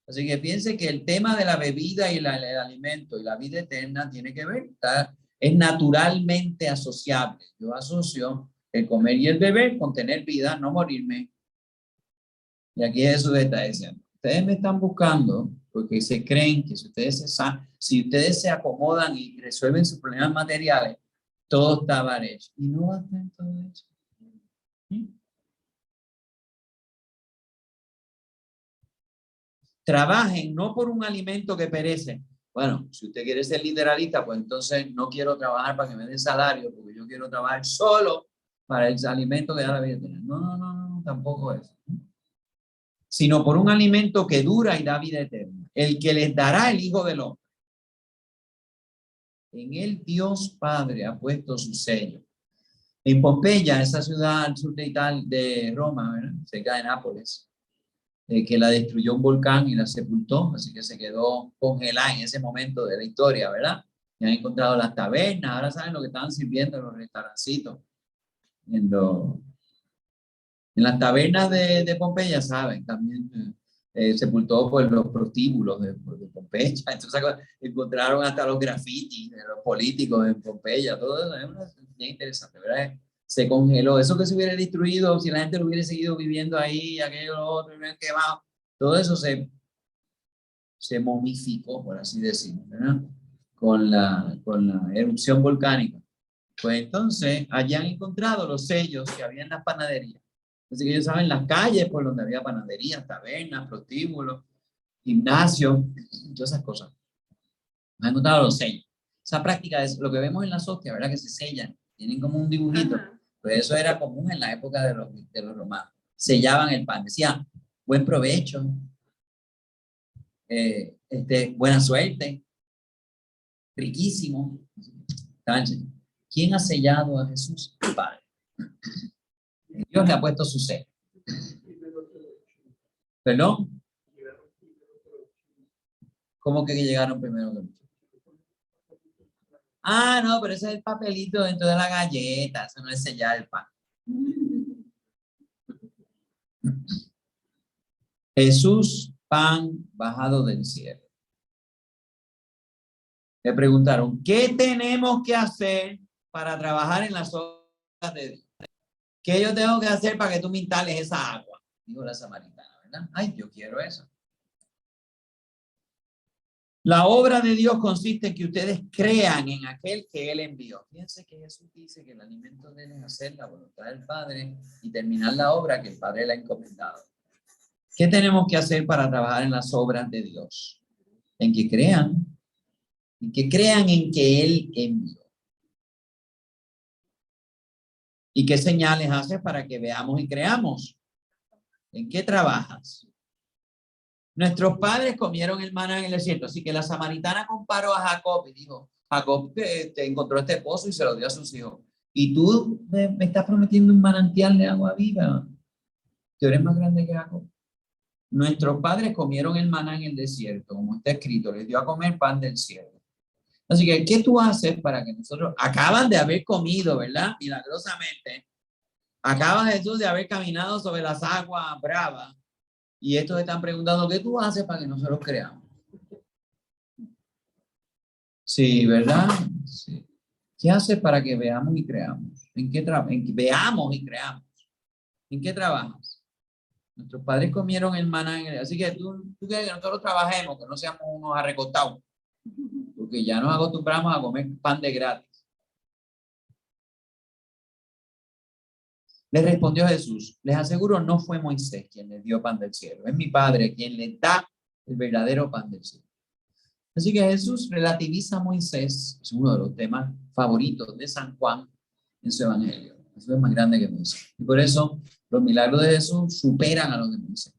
Así que piense que el tema de la bebida y el alimento y la vida eterna tiene que ver, es naturalmente asociable. Yo asocio el comer y el beber con tener vida, no morirme. Y aquí Jesús está diciendo, ustedes me están buscando porque se creen que si ustedes se acomodan y resuelven sus problemas materiales, todo está mal hecho. Y no va a estar todo hecho. ¿Sí? Trabajen no por un alimento que perece. Bueno, si usted quiere ser literalista, pues entonces no quiero trabajar para que me den salario, porque yo quiero trabajar solo para el alimento que da la vida eterna. No, tampoco eso. Sino por un alimento que dura y da vida eterna, el que les dará el Hijo del Hombre. En él Dios Padre ha puesto su sello. En Pompeya, esa ciudad al sur de Roma, ¿verdad? Cerca de Nápoles, que la destruyó un volcán y la sepultó, así que se quedó congelada en ese momento de la historia, ¿verdad? Y han encontrado las tabernas, ahora saben lo que estaban sirviendo en los restaurancitos, En las tabernas de Pompeya, saben, también sepultó por los prostíbulos de Pompeya. Entonces encontraron hasta los grafitis de los políticos en Pompeya. Todo eso es bien interesante, ¿verdad? Se congeló. Eso que se hubiera destruido, si la gente lo hubiera seguido viviendo ahí, aquello, lo otro, hubieran quemado, todo eso se momificó, por así decirlo, ¿verdad? Con la erupción volcánica. Pues entonces, allá han encontrado los sellos que había en las panaderías. Así que ellos saben las calles por donde había panaderías, tabernas, prostíbulos, gimnasios, todas esas cosas. Han encontrado los sellos. Esa práctica es lo que vemos en las hostias, ¿verdad? Que se sellan, tienen como un dibujito. Pues eso era común en la época de los romanos. Sellaban el pan, decían, buen provecho, buena suerte, riquísimo. ¿Quién ha sellado a Jesús? El Padre. Dios le ha puesto su sello. ¿Perdón? ¿Cómo que llegaron primero que los chicos? Ah, no, pero ese es el papelito dentro de la galleta. Eso no es sellar el pan. Jesús, pan bajado del cielo. Le preguntaron, ¿qué tenemos que hacer para trabajar en las obras de Dios? ¿Qué yo tengo que hacer para que tú me instales esa agua? Dijo la samaritana, ¿verdad? Ay, yo quiero eso. La obra de Dios consiste en que ustedes crean en aquel que Él envió. Fíjense que Jesús dice que el alimento de Él es hacer la voluntad del Padre y terminar la obra que el Padre le ha encomendado. ¿Qué tenemos que hacer para trabajar en las obras de Dios? En que crean en que Él envió. ¿Y qué señales hace para que veamos y creamos? ¿En qué trabajas? Nuestros padres comieron el maná en el desierto, así que la samaritana comparó a Jacob y dijo, Jacob te encontró este pozo y se lo dio a sus hijos. Y tú me estás prometiendo un manantial de agua viva. Tú eres más grande que Jacob. Nuestros padres comieron el maná en el desierto, como está escrito, les dio a comer pan del cielo. Así que, ¿qué tú haces para que nosotros acaban de haber comido, ¿verdad? Milagrosamente. Acaba Jesús de haber caminado sobre las aguas bravas. Y estos están preguntando, ¿qué tú haces para que nosotros creamos? Sí, ¿verdad? Sí. ¿Qué haces para que veamos y creamos? ¿En qué veamos y creamos? ¿En qué trabajas? Nuestros padres comieron el maná en el... Así que tú quieres que nosotros trabajemos, que no seamos unos arrecotados. Porque ya nos acostumbramos a comer pan de gratis. Les respondió Jesús, les aseguro, no fue Moisés quien les dio pan del cielo, es mi Padre quien les da el verdadero pan del cielo. Así que Jesús relativiza a Moisés, es uno de los temas favoritos de San Juan en su evangelio. Eso es más grande que Moisés. Y por eso los milagros de Jesús superan a los de Moisés.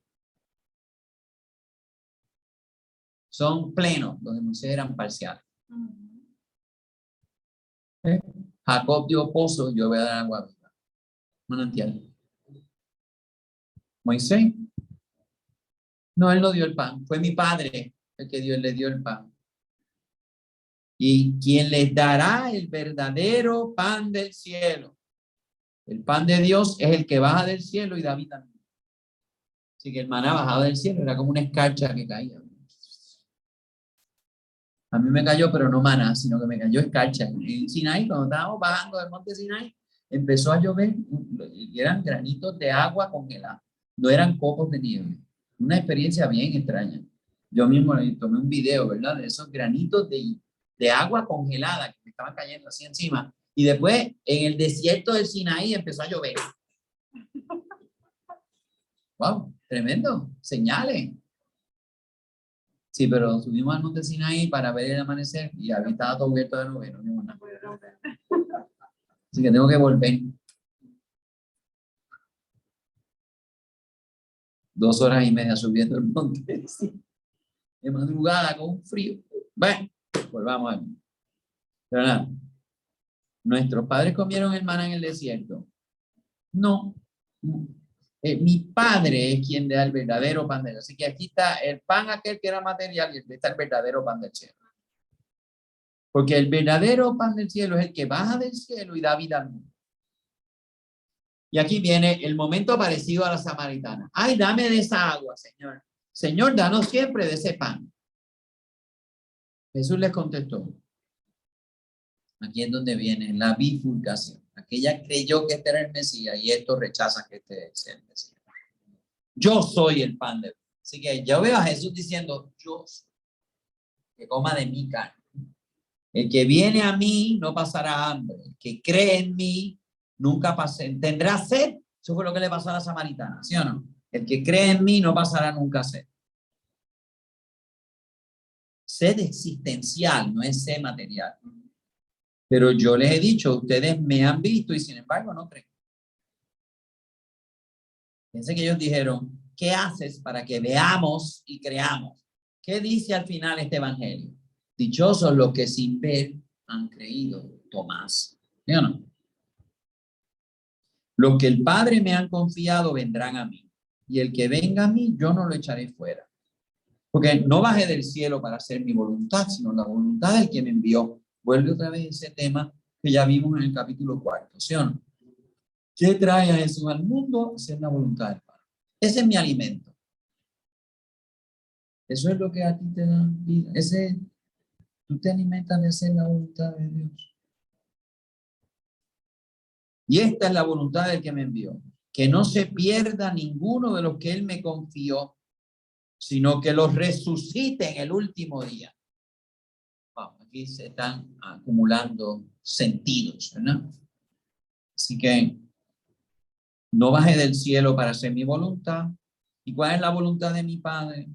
Son plenos, los de Moisés eran parciales. Jacob dio pozo, yo voy a dar agua viva. Manantial. Moisés, no, él no dio el pan, fue mi Padre el que Dios le dio el pan. Y quien les dará el verdadero pan del cielo. El pan de Dios es el que baja del cielo y David también. Así que el maná bajado del cielo era como una escarcha que caía. A mí me cayó, pero no maná, sino que me cayó escarcha. En Sinaí, cuando estábamos bajando del monte Sinaí, empezó a llover y eran granitos de agua congelada. No eran copos de nieve. Una experiencia bien extraña. Yo mismo tomé un video, ¿verdad? De esos granitos de agua congelada que me estaban cayendo así encima. Y después, en el desierto del Sinaí, empezó a llover. ¡Wow! Tremendo. Señales. Sí, pero subimos al monte Sinaí para ver el amanecer y ahí estaba todo cubierto de nubes. No, nada. Así que tengo que volver. 2 horas y media subiendo el monte. Sí. De madrugada con un frío. Bueno, volvamos a ver. Pero nada. ¿Nuestros padres comieron el maná en el desierto? No. Mi Padre es quien le da el verdadero pan del cielo. Así que aquí está el pan aquel que era material y aquí está el verdadero pan del cielo. Porque el verdadero pan del cielo es el que baja del cielo y da vida al mundo. Y aquí viene el momento parecido a la samaritana. Ay, dame de esa agua, Señor. Señor, danos siempre de ese pan. Jesús les contestó. Aquí es donde viene la bifurcación. Aquella creyó que este era el Mesías y esto rechaza que este es el Mesías. Yo soy el pan de vida. Así que yo veo a Jesús diciendo, yo soy, que coma de mi carne. El que viene a mí no pasará hambre. El que cree en mí nunca tendrá sed. Eso fue lo que le pasó a la samaritana, ¿sí o no? El que cree en mí no pasará nunca sed. Sed existencial, no es sed material. Pero yo les he dicho, ustedes me han visto y sin embargo no creen. Fíjense que ellos dijeron, ¿qué haces para que veamos y creamos? ¿Qué dice al final este evangelio? Dichosos los que sin ver han creído. Tomás. ¿Sí o no? Los que el Padre me han confiado vendrán a mí. Y el que venga a mí, yo no lo echaré fuera. Porque no bajé del cielo para hacer mi voluntad, sino la voluntad del que me envió. Vuelve otra vez ese tema que ya vimos en el capítulo 4, ¿sí o no? ¿Qué trae a Jesús al mundo? Hacer la voluntad del Padre. Ese es mi alimento. Eso es lo que a ti te da vida. Tú te alimentas de hacer la voluntad de Dios. Y esta es la voluntad del que me envió. Que no se pierda ninguno de los que Él me confió, sino que los resucite en el último día. Wow, aquí se están acumulando sentidos, ¿verdad? Así que no bajé del cielo para hacer mi voluntad. ¿Y cuál es la voluntad de mi Padre?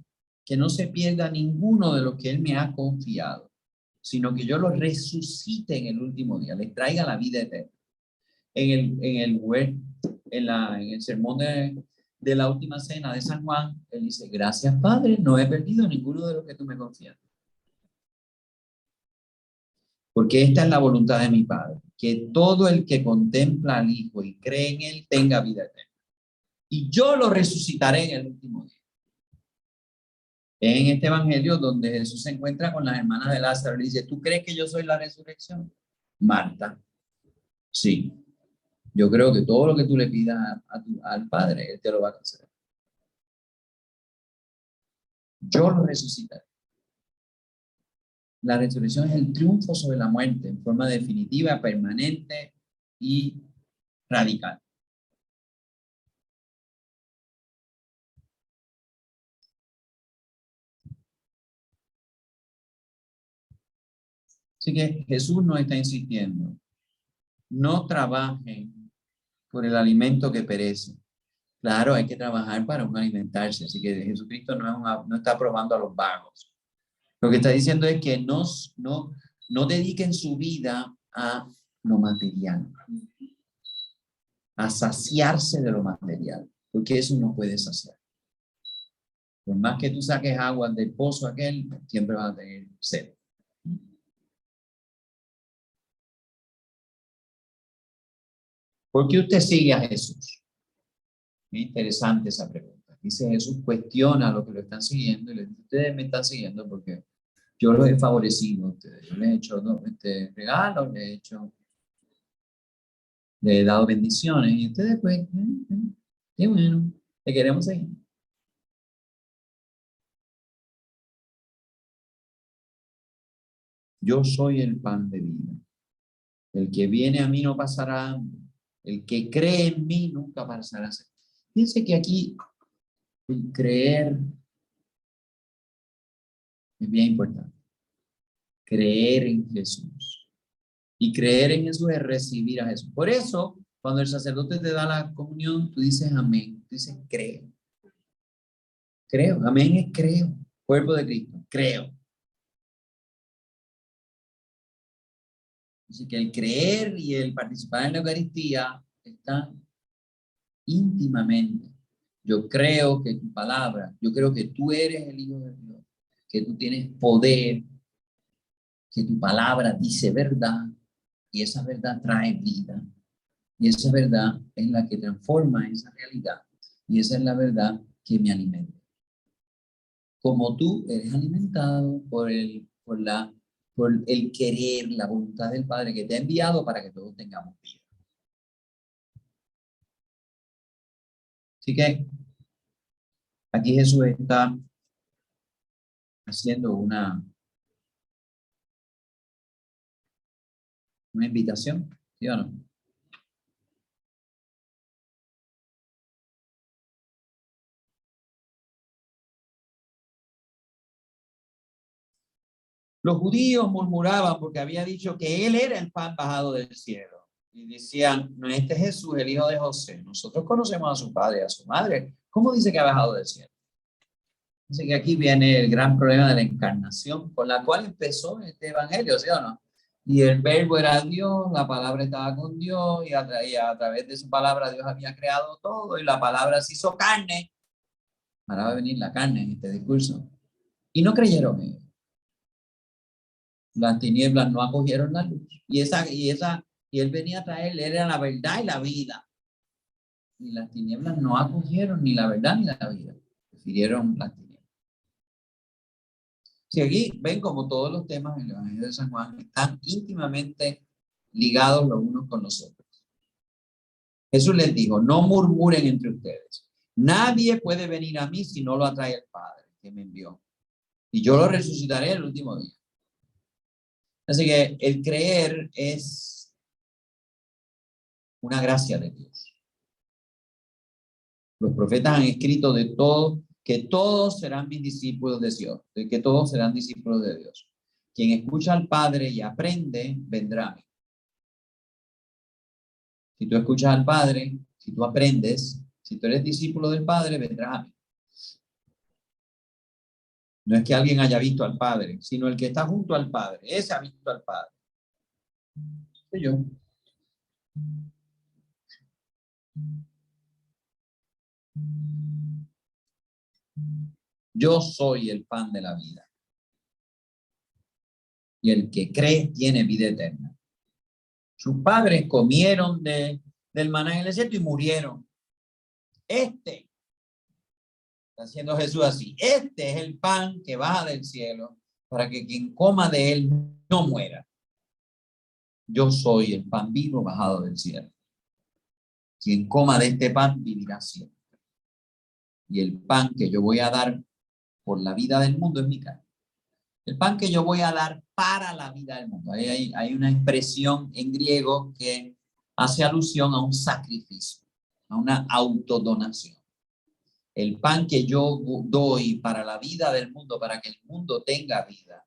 Que no se pierda ninguno de los que Él me ha confiado, sino que yo los resucite en el último día, les traiga la vida eterna. En el sermón de la última cena de San Juan, Él dice, gracias Padre, no he perdido ninguno de los que tú me confías. Porque esta es la voluntad de mi Padre, que todo el que contempla al Hijo y cree en Él tenga vida eterna. Y yo lo resucitaré en el último día. En este evangelio donde Jesús se encuentra con las hermanas de Lázaro, le dice, ¿tú crees que yo soy la resurrección? Marta, sí. Yo creo que todo lo que tú le pidas al Padre, Él te lo va a conceder. Yo lo resucitaré. La resurrección es el triunfo sobre la muerte en forma definitiva, permanente y radical. Así que Jesús nos está insistiendo. No trabajen por el alimento que perece. Claro, hay que trabajar para uno alimentarse. Así que Jesucristo no está probando a los vagos. Lo que está diciendo es que no dediquen su vida a lo material, a saciarse de lo material, porque eso no puede saciar. Por más que tú saques agua del pozo aquel, siempre vas a tener sed. ¿Por qué usted sigue a Jesús? Es interesante esa pregunta. Dice Jesús, cuestiona a los que lo están siguiendo y le dice, ustedes me están siguiendo porque yo los he favorecido a ustedes. Yo les he hecho regalos, le he dado bendiciones y ustedes pues, qué bueno, te queremos seguir. Yo soy el pan de vida. El que viene a mí no pasará hambre. El que cree en mí nunca pasará sed. Fíjense que aquí el creer es bien importante. Creer en Jesús. Y creer en Jesús es recibir a Jesús. Por eso, cuando el sacerdote te da la comunión, tú dices amén. Tú dices creo. Creo. Amén es creo. Cuerpo de Cristo. Creo. Así que el creer y el participar en la Eucaristía están íntimamente. Yo creo que tu palabra, yo creo que tú eres el Hijo de Dios, que tú tienes poder, que tu palabra dice verdad y esa verdad trae vida. Y esa verdad es la que transforma esa realidad y esa es la verdad que me alimenta. Como tú eres alimentado por el querer, la voluntad del Padre que te ha enviado para que todos tengamos vida. Así que aquí Jesús está haciendo una invitación, ¿sí o no? Los judíos murmuraban porque había dicho que él era el pan bajado del cielo. Y decían, no, este es Jesús, el hijo de José. Nosotros conocemos a su padre y a su madre. ¿Cómo dice que ha bajado del cielo? Así que aquí viene el gran problema de la encarnación, con la cual empezó este evangelio, ¿sí o no? Y el verbo era Dios, la palabra estaba con Dios, y a través de su palabra Dios había creado todo, y la palabra se hizo carne. Ahora va a venir la carne en este discurso. Y no creyeron ellos. Las tinieblas no acogieron la luz. Y él venía a traer, él era la verdad y la vida. Y las tinieblas no acogieron ni la verdad ni la vida. Prefirieron las tinieblas. Si aquí ven como todos los temas del Evangelio de San Juan están íntimamente ligados los unos con los otros. Jesús les dijo, no murmuren entre ustedes. Nadie puede venir a mí si no lo atrae el Padre que me envió. Y yo lo resucitaré el último día. Así que el creer es una gracia de Dios. Los profetas han escrito de todo, que todos serán mis discípulos de Dios, de que todos serán discípulos de Dios. Quien escucha al Padre y aprende, vendrá a mí. Si tú escuchas al Padre, si tú aprendes, si tú eres discípulo del Padre, vendrás a mí. No es que alguien haya visto al Padre, sino el que está junto al Padre. Ese ha visto al Padre. Soy yo. Yo soy el pan de la vida. Y el que cree tiene vida eterna. Sus padres comieron del maná en el desierto y murieron. Está haciendo Jesús así. Este es el pan que baja del cielo para que quien coma de él no muera. Yo soy el pan vivo bajado del cielo. Quien coma de este pan vivirá siempre. Y el pan que yo voy a dar por la vida del mundo es mi carne. El pan que yo voy a dar para la vida del mundo. Hay una expresión en griego que hace alusión a un sacrificio, a una autodonación. El pan que yo doy para la vida del mundo, para que el mundo tenga vida,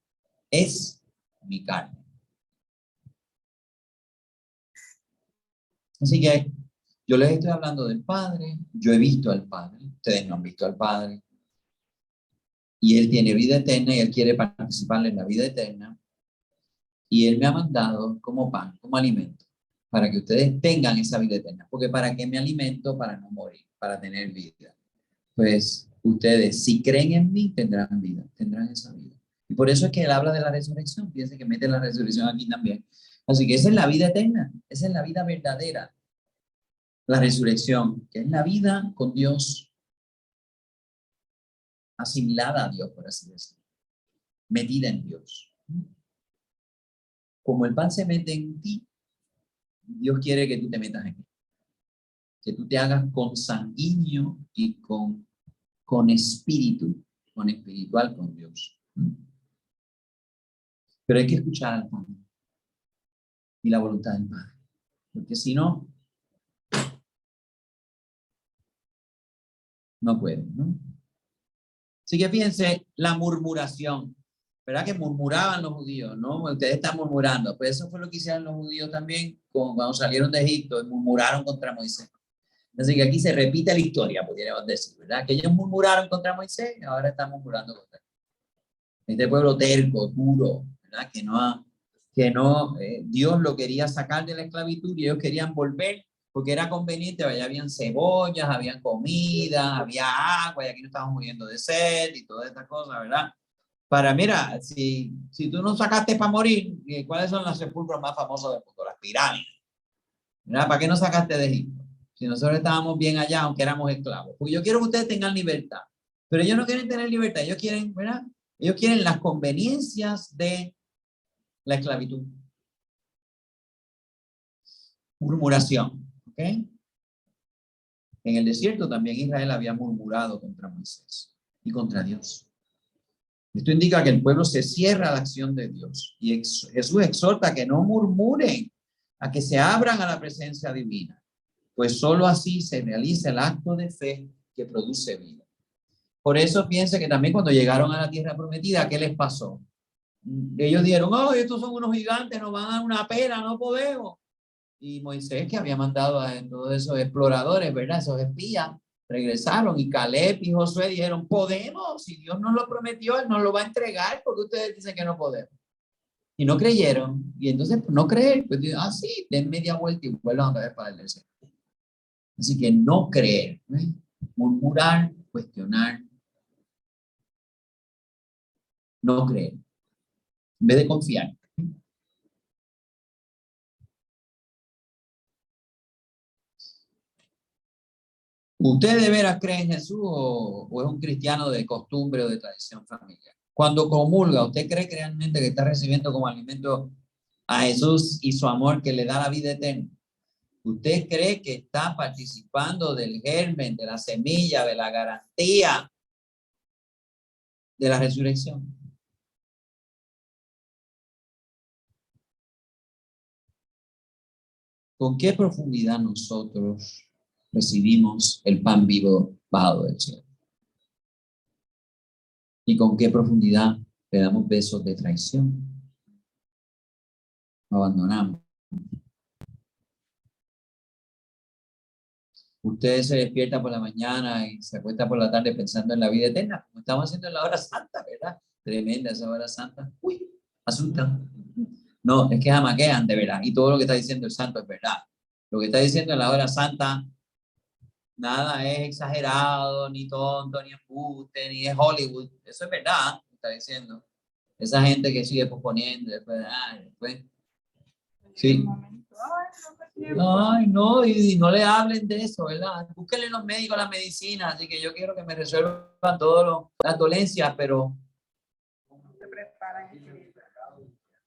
es mi carne. Así que yo les estoy hablando del Padre, yo he visto al Padre, ustedes no han visto al Padre, y Él tiene vida eterna y Él quiere participar en la vida eterna, y Él me ha mandado como pan, como alimento, para que ustedes tengan esa vida eterna, porque ¿para qué me alimento? Para no morir, para tener vida. Pues ustedes, si creen en mí, tendrán vida, tendrán esa vida. Y por eso es que Él habla de la resurrección, fíjense que mete la resurrección aquí también. Así que esa es la vida eterna, esa es la vida verdadera. La resurrección, que es la vida con Dios, asimilada a Dios, por así decirlo, metida en Dios. Como el pan se mete en ti, Dios quiere que tú te metas en él. Que tú te hagas consanguíneo y con espíritu, con espiritual con Dios. Pero hay que escuchar al Padre y la voluntad del Padre. Porque si no, no pueden, ¿no? Así que fíjense, la murmuración. ¿Verdad que murmuraban los judíos? ¿No? Ustedes están murmurando. Pues eso fue lo que hicieron los judíos también cuando salieron de Egipto y murmuraron contra Moisés. Así que aquí se repite la historia, podríamos decir, ¿verdad? Que ellos murmuraron contra Moisés y ahora están murmurando contra él. Este pueblo terco, duro, ¿verdad? Dios lo quería sacar de la esclavitud y ellos querían volver porque era conveniente, allá habían cebollas, habían comida, había agua y aquí no estamos muriendo de sed y todas estas cosas, ¿verdad? Mira, si tú no sacaste para morir, ¿cuáles son los sepulcros más famosos del mundo? Las pirámides. ¿Verdad? ¿Para qué no sacaste de Egipto? Si nosotros estábamos bien allá, aunque éramos esclavos. Porque yo quiero que ustedes tengan libertad. Pero ellos no quieren tener libertad, ellos quieren, ¿verdad? Ellos quieren las conveniencias de la esclavitud. Murmuración, ¿ok? En el desierto también Israel había murmurado contra Moisés y contra Dios. Esto indica que el pueblo se cierra a la acción de Dios. Y Jesús exhorta a que no murmuren, a que se abran a la presencia divina. Pues solo así se realiza el acto de fe que produce vida. Por eso piensa que también cuando llegaron a la tierra prometida, ¿qué les pasó? Ellos dijeron, oh, estos son unos gigantes, nos van a dar una pena, no podemos. Y Moisés, que había mandado a todos esos exploradores, ¿verdad? Esos espías, regresaron y Caleb y Josué dijeron, podemos, si Dios nos lo prometió, Él nos lo va a entregar, porque ustedes dicen que no podemos. Y no creyeron. Y entonces, no creer, pues sí, den media vuelta y vuelvan a ver para el desierto. Así que no creer, ¿eh? Murmurar, cuestionar, no creer, en vez de confiar. ¿Usted de veras cree en Jesús o es un cristiano de costumbre o de tradición familiar? Cuando comulga, ¿usted cree realmente que está recibiendo como alimento a Jesús y su amor que le da la vida eterna? ¿Usted cree que está participando del germen, de la semilla, de la garantía de la resurrección? ¿Con qué profundidad nosotros recibimos el pan vivo bajado del cielo? ¿Y con qué profundidad le damos besos de traición? Abandonamos. Usted se despierta por la mañana y se acuesta por la tarde pensando en la vida eterna, como estamos haciendo en la hora santa, ¿verdad? Tremenda esa hora santa. Uy, asustan. No, es que jamaquean de verdad. Y todo lo que está diciendo el santo es verdad. Lo que está diciendo en la hora santa, nada es exagerado, ni tonto, ni embuste, ni es Hollywood. Eso es verdad, está diciendo. Esa gente que sigue posponiendo, después. Sí. Ay, no, y no le hablen de eso, ¿verdad? Búsquenle los médicos la medicina, así que yo quiero que me resuelvan todas las dolencias, pero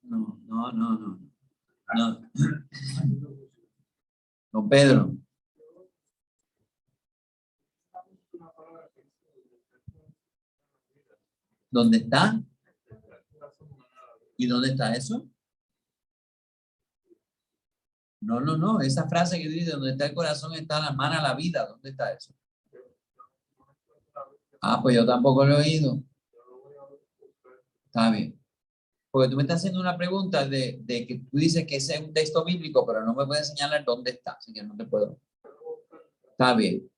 no. Don Pedro. ¿Dónde está? ¿Y dónde está eso? No. Esa frase que dice, donde está el corazón está la mano la vida. ¿Dónde está eso? Ah, pues yo tampoco lo he oído. Está bien. Porque tú me estás haciendo una pregunta de que tú dices que ese es un texto bíblico, pero no me puedes señalar dónde está, así que no te puedo. Está bien.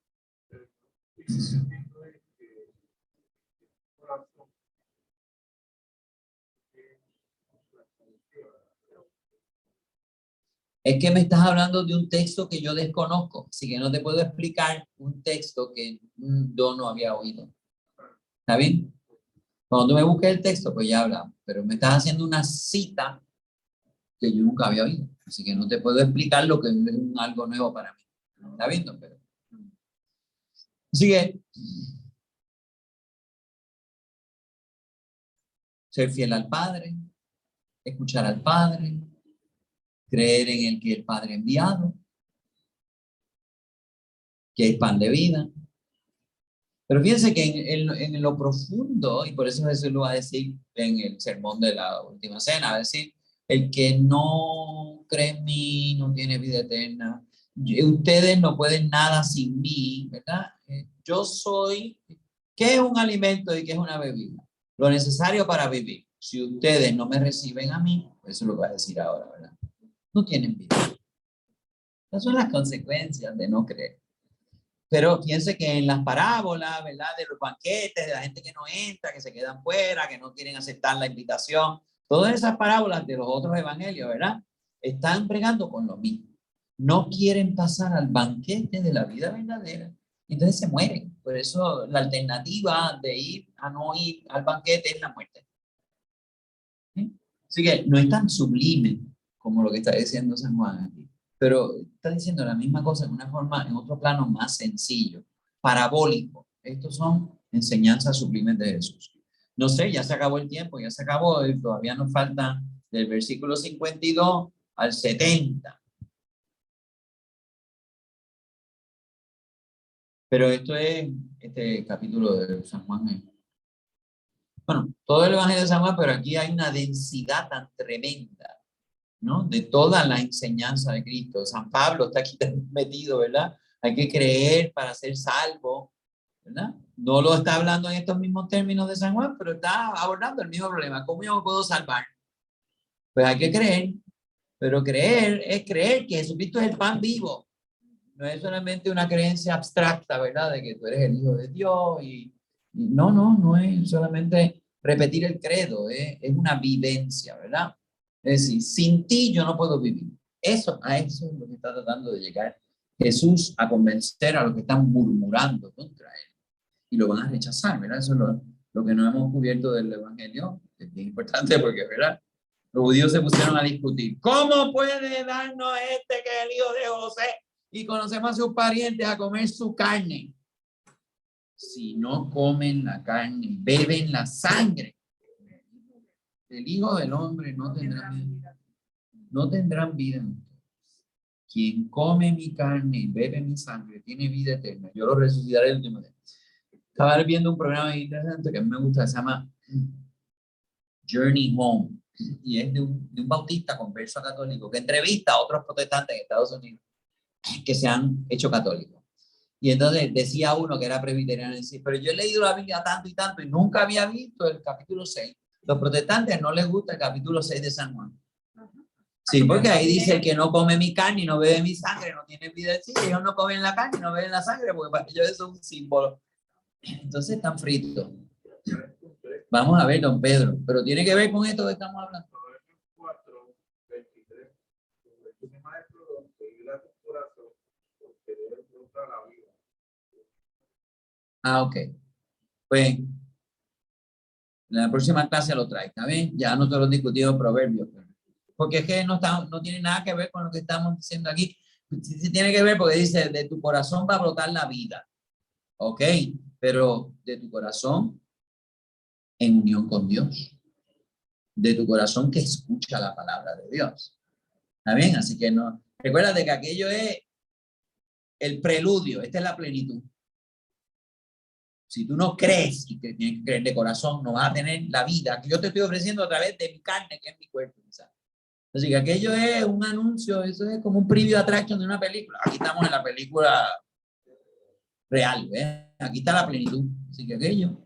Es que me estás hablando de un texto que yo desconozco, así que no te puedo explicar un texto que yo no había oído. ¿Está bien? Cuando tú me busques el texto, pues ya hablamos, pero me estás haciendo una cita que yo nunca había oído, así que no te puedo explicar lo que es algo nuevo para mí. ¿Está viendo? Pero... Así que ser fiel al Padre, escuchar al Padre, creer en el que el Padre ha enviado, que es pan de vida. Pero fíjense que en lo profundo, y por eso Jesús lo va a decir en el sermón de la última cena, va a decir, el que no cree en mí no tiene vida eterna. Ustedes no pueden nada sin mí, ¿verdad? Yo soy, ¿qué es un alimento y qué es una bebida? Lo necesario para vivir. Si ustedes no me reciben a mí, eso lo va a decir ahora, ¿verdad? No tienen vida. Esas son las consecuencias de no creer. Pero piense que en las parábolas, ¿verdad? De los banquetes, de la gente que no entra, que se quedan fuera, que no quieren aceptar la invitación, todas esas parábolas de los otros evangelios, ¿verdad? Están bregando con lo mismo. No quieren pasar al banquete de la vida verdadera. Entonces se mueren. Por eso la alternativa de ir a no ir al banquete es la muerte. ¿Sí? Así que no es tan sublime como lo que está diciendo San Juan aquí, pero está diciendo la misma cosa en una forma, en otro plano más sencillo, parabólico. Estos son enseñanzas sublimes de Jesús. No sé, ya se acabó el tiempo, ya se acabó, y todavía nos falta del versículo 52 al 70. Pero esto es este capítulo de San Juan. Bueno, todo el Evangelio de San Juan, pero aquí hay una densidad tan tremenda, ¿no? De toda la enseñanza de Cristo. San Pablo está aquí metido, ¿verdad? Hay que creer para ser salvo, ¿verdad? No lo está hablando en estos mismos términos de San Juan, pero está abordando el mismo problema. ¿Cómo yo me puedo salvar? Pues hay que creer, pero creer es creer que Jesucristo es el pan vivo. No es solamente una creencia abstracta, ¿verdad? De que tú eres el Hijo de Dios y no es solamente repetir el credo, es una vivencia, ¿verdad? Es decir, sin ti yo no puedo vivir. A eso es lo que está tratando de llegar Jesús a convencer a los que están murmurando contra él y lo van a rechazar, ¿verdad? Eso es lo que no hemos cubierto del Evangelio, es bien importante porque, ¿verdad? Los judíos se pusieron a discutir. ¿Cómo puede darnos este que es el hijo de José y conocemos a sus parientes a comer su carne? Si no comen la carne, beben la sangre, el Hijo del Hombre no tendrán vida. Quien come mi carne y bebe mi sangre tiene vida eterna. Yo lo resucitaré el último día. Estaba viendo un programa interesante que a mí me gusta, se llama Journey Home, y es de un bautista converso católico que entrevista a otros protestantes en Estados Unidos que se han hecho católicos. Y entonces decía uno que era presbiteriano, y decía, pero yo he leído la Biblia tanto y tanto y nunca había visto el capítulo 6. Los protestantes no les gusta el capítulo 6 de San Juan. Sí, porque ahí dice el que no come mi carne y no bebe mi sangre no tiene vida en sí. Ellos no comen la carne y no beben la sangre porque para ellos eso es un símbolo. Entonces están fritos. Vamos a ver, don Pedro, pero tiene que ver con esto que estamos hablando. Ah, ok. Pues la próxima clase lo trae, ¿está bien? Ya nosotros discutimos proverbios. Porque es que no tiene nada que ver con lo que estamos diciendo aquí. Sí tiene que ver porque dice, de tu corazón va a brotar la vida. Ok, pero de tu corazón en unión con Dios. De tu corazón que escucha la palabra de Dios. ¿Está bien? Así que no. Recuérdate que aquello es el preludio, esta es la plenitud. Si tú no crees y que tienes que creer de corazón, no vas a tener la vida que yo te estoy ofreciendo a través de mi carne, que es mi cuerpo. ¿Sabes? Así que aquello es un anuncio, eso es como un preview attraction de una película. Aquí estamos en la película real, ¿ves? Aquí está la plenitud. Así que aquello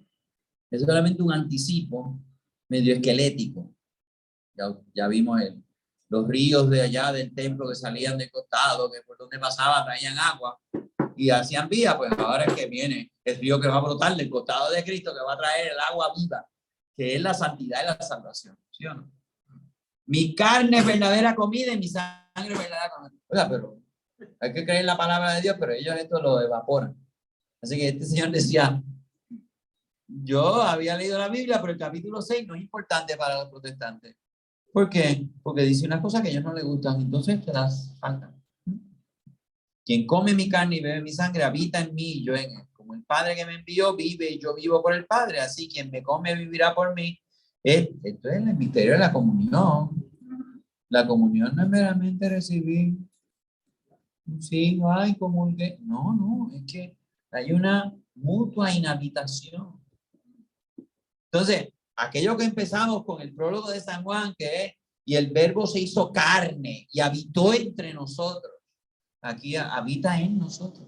es solamente un anticipo medio esquelético. Ya vimos los ríos de allá del templo que salían del costado, que por donde pasaban traían agua y hacían vía. Pues ahora es que viene el río que va a brotar del costado de Cristo, que va a traer el agua viva, que es la santidad y la salvación. ¿Sí o no? Mi carne es verdadera comida y mi sangre es verdadera comida. O sea, pero hay que creer en la palabra de Dios, pero ellos esto lo evaporan. Así que este señor decía, yo había leído la Biblia, pero el capítulo 6 no es importante para los protestantes. ¿Por qué? Porque dice unas cosas que a ellos no les gustan, entonces te las faltan. Quien come mi carne y bebe mi sangre habita en mí y yo en él. Como el Padre que me envió vive y yo vivo por el Padre, así quien me come vivirá por mí. Esto es el misterio de la comunión. La comunión no es meramente recibir sí, ay, comulgué. No, es que hay una mutua inhabitación. Entonces, aquello que empezamos con el prólogo de San Juan, que es, y el verbo se hizo carne y habitó entre nosotros. Aquí habita en nosotros.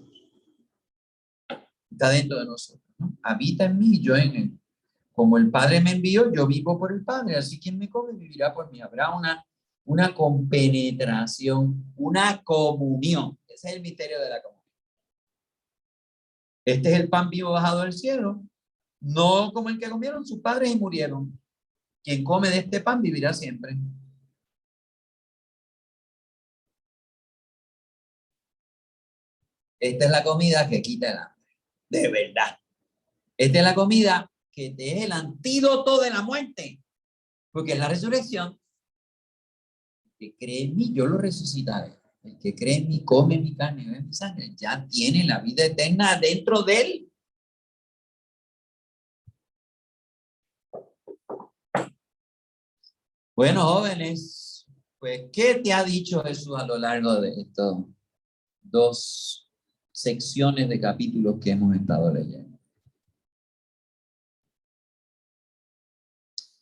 Está dentro de nosotros, ¿no? Habita en mí y yo en él. Como el Padre me envió, yo vivo por el Padre, así quien me come vivirá por mí. Habrá una compenetración, una comunión. Ese es el misterio de la comunión. Este es el pan vivo bajado del cielo, no como el que comieron sus padres y murieron. Quien come de este pan vivirá siempre. Esta es la comida que quita el hambre, de verdad. Esta es la comida que te es el antídoto de la muerte, porque es la resurrección. El que cree en mí, yo lo resucitaré. El que cree en mí, come mi carne y bebe mi sangre, ya tiene la vida eterna dentro de él. Bueno, jóvenes, pues, ¿qué te ha dicho Jesús a lo largo de estos 2 secciones de capítulos que hemos estado leyendo.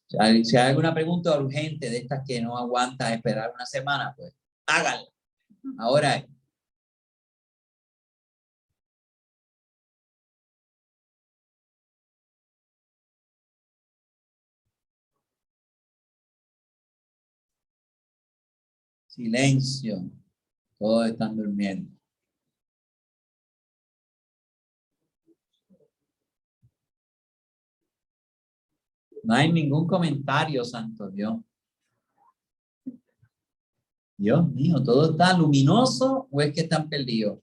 Si hay alguna pregunta urgente de estas que no aguanta esperar una semana, pues háganla. Ahora es. Silencio. Todos están durmiendo. No hay ningún comentario, santo Dios. Dios mío, ¿todo está luminoso o es que están perdidos?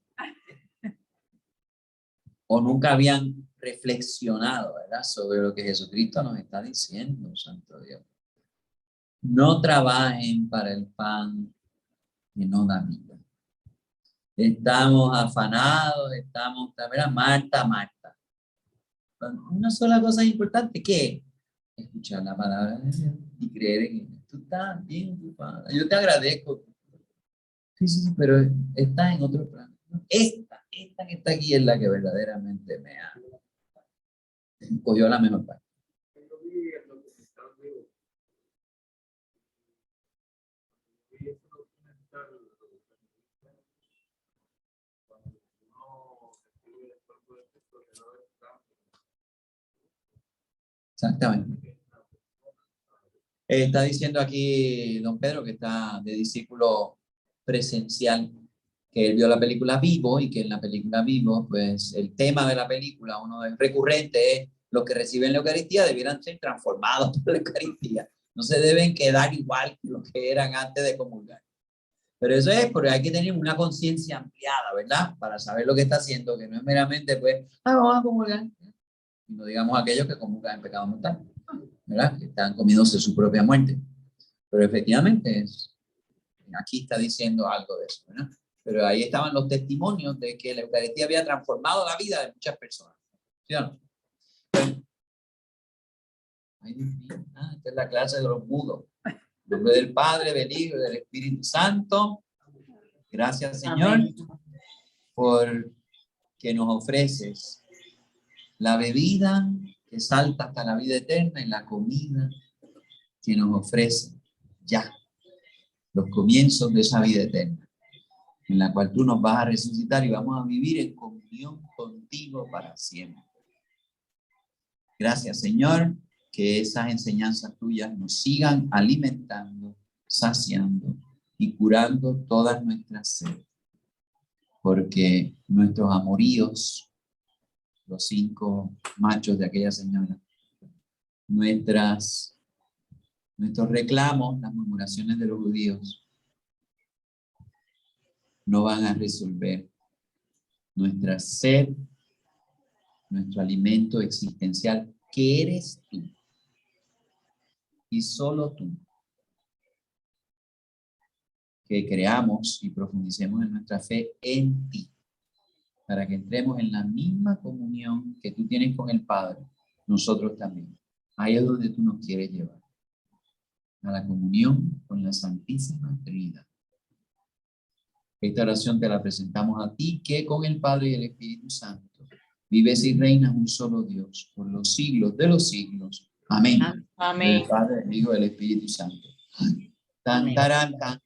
O nunca habían reflexionado, ¿verdad? Sobre lo que Jesucristo nos está diciendo, santo Dios. No trabajen para el pan que no da vida. Estamos afanados, mira, Marta. Una sola cosa importante, ¿qué? Escuchar la palabra de Dios y creer en él. Tú estás bien ocupada. Yo te agradezco. Sí, pero está en otro plano. Esta que está aquí es la que verdaderamente me ha cogió la mejor parte. Exactamente. Está diciendo aquí don Pedro que está de discípulo presencial, que él vio la película Vivo y que en la película Vivo, pues el tema de la película, uno es recurrente, es los que reciben la Eucaristía debieran ser transformados por la Eucaristía. No se deben quedar igual que lo que eran antes de comulgar. Pero eso es porque hay que tener una conciencia ampliada, ¿verdad? Para saber lo que está haciendo, que no es meramente, pues, vamos a comulgar. Y no digamos aquellos que comulgan en pecado mortal, ¿verdad? Que están comiéndose su propia muerte. Pero efectivamente, aquí está diciendo algo de eso, ¿verdad? Pero ahí estaban los testimonios de que la Eucaristía había transformado la vida de muchas personas. ¿Sí o no? Bueno. Ay, Dios mío. Esta es la clase de los mudos. En nombre del Padre, del Hijo y del Espíritu Santo. Gracias, Señor, amén, por que nos ofreces la bebida que salta hasta la vida eterna y la comida que nos ofrece ya los comienzos de esa vida eterna, en la cual tú nos vas a resucitar y vamos a vivir en comunión contigo para siempre. Gracias, Señor, que esas enseñanzas tuyas nos sigan alimentando, saciando y curando todas nuestras sed. Porque nuestros amoríos, los 5 machos de aquella señora, nuestros reclamos, las murmuraciones de los judíos, no van a resolver nuestra sed, nuestro alimento existencial, que eres tú. Y solo tú. Que creamos y profundicemos en nuestra fe en ti, para que entremos en la misma comunión que tú tienes con el Padre, nosotros también. Ahí es donde tú nos quieres llevar, a la comunión con la Santísima Trinidad. Esta oración te la presentamos a ti, que con el Padre y el Espíritu Santo vives y reinas un solo Dios, por los siglos de los siglos. Amén. Amén. Del Padre, del Hijo y del Espíritu Santo. Tan, tarán, tan.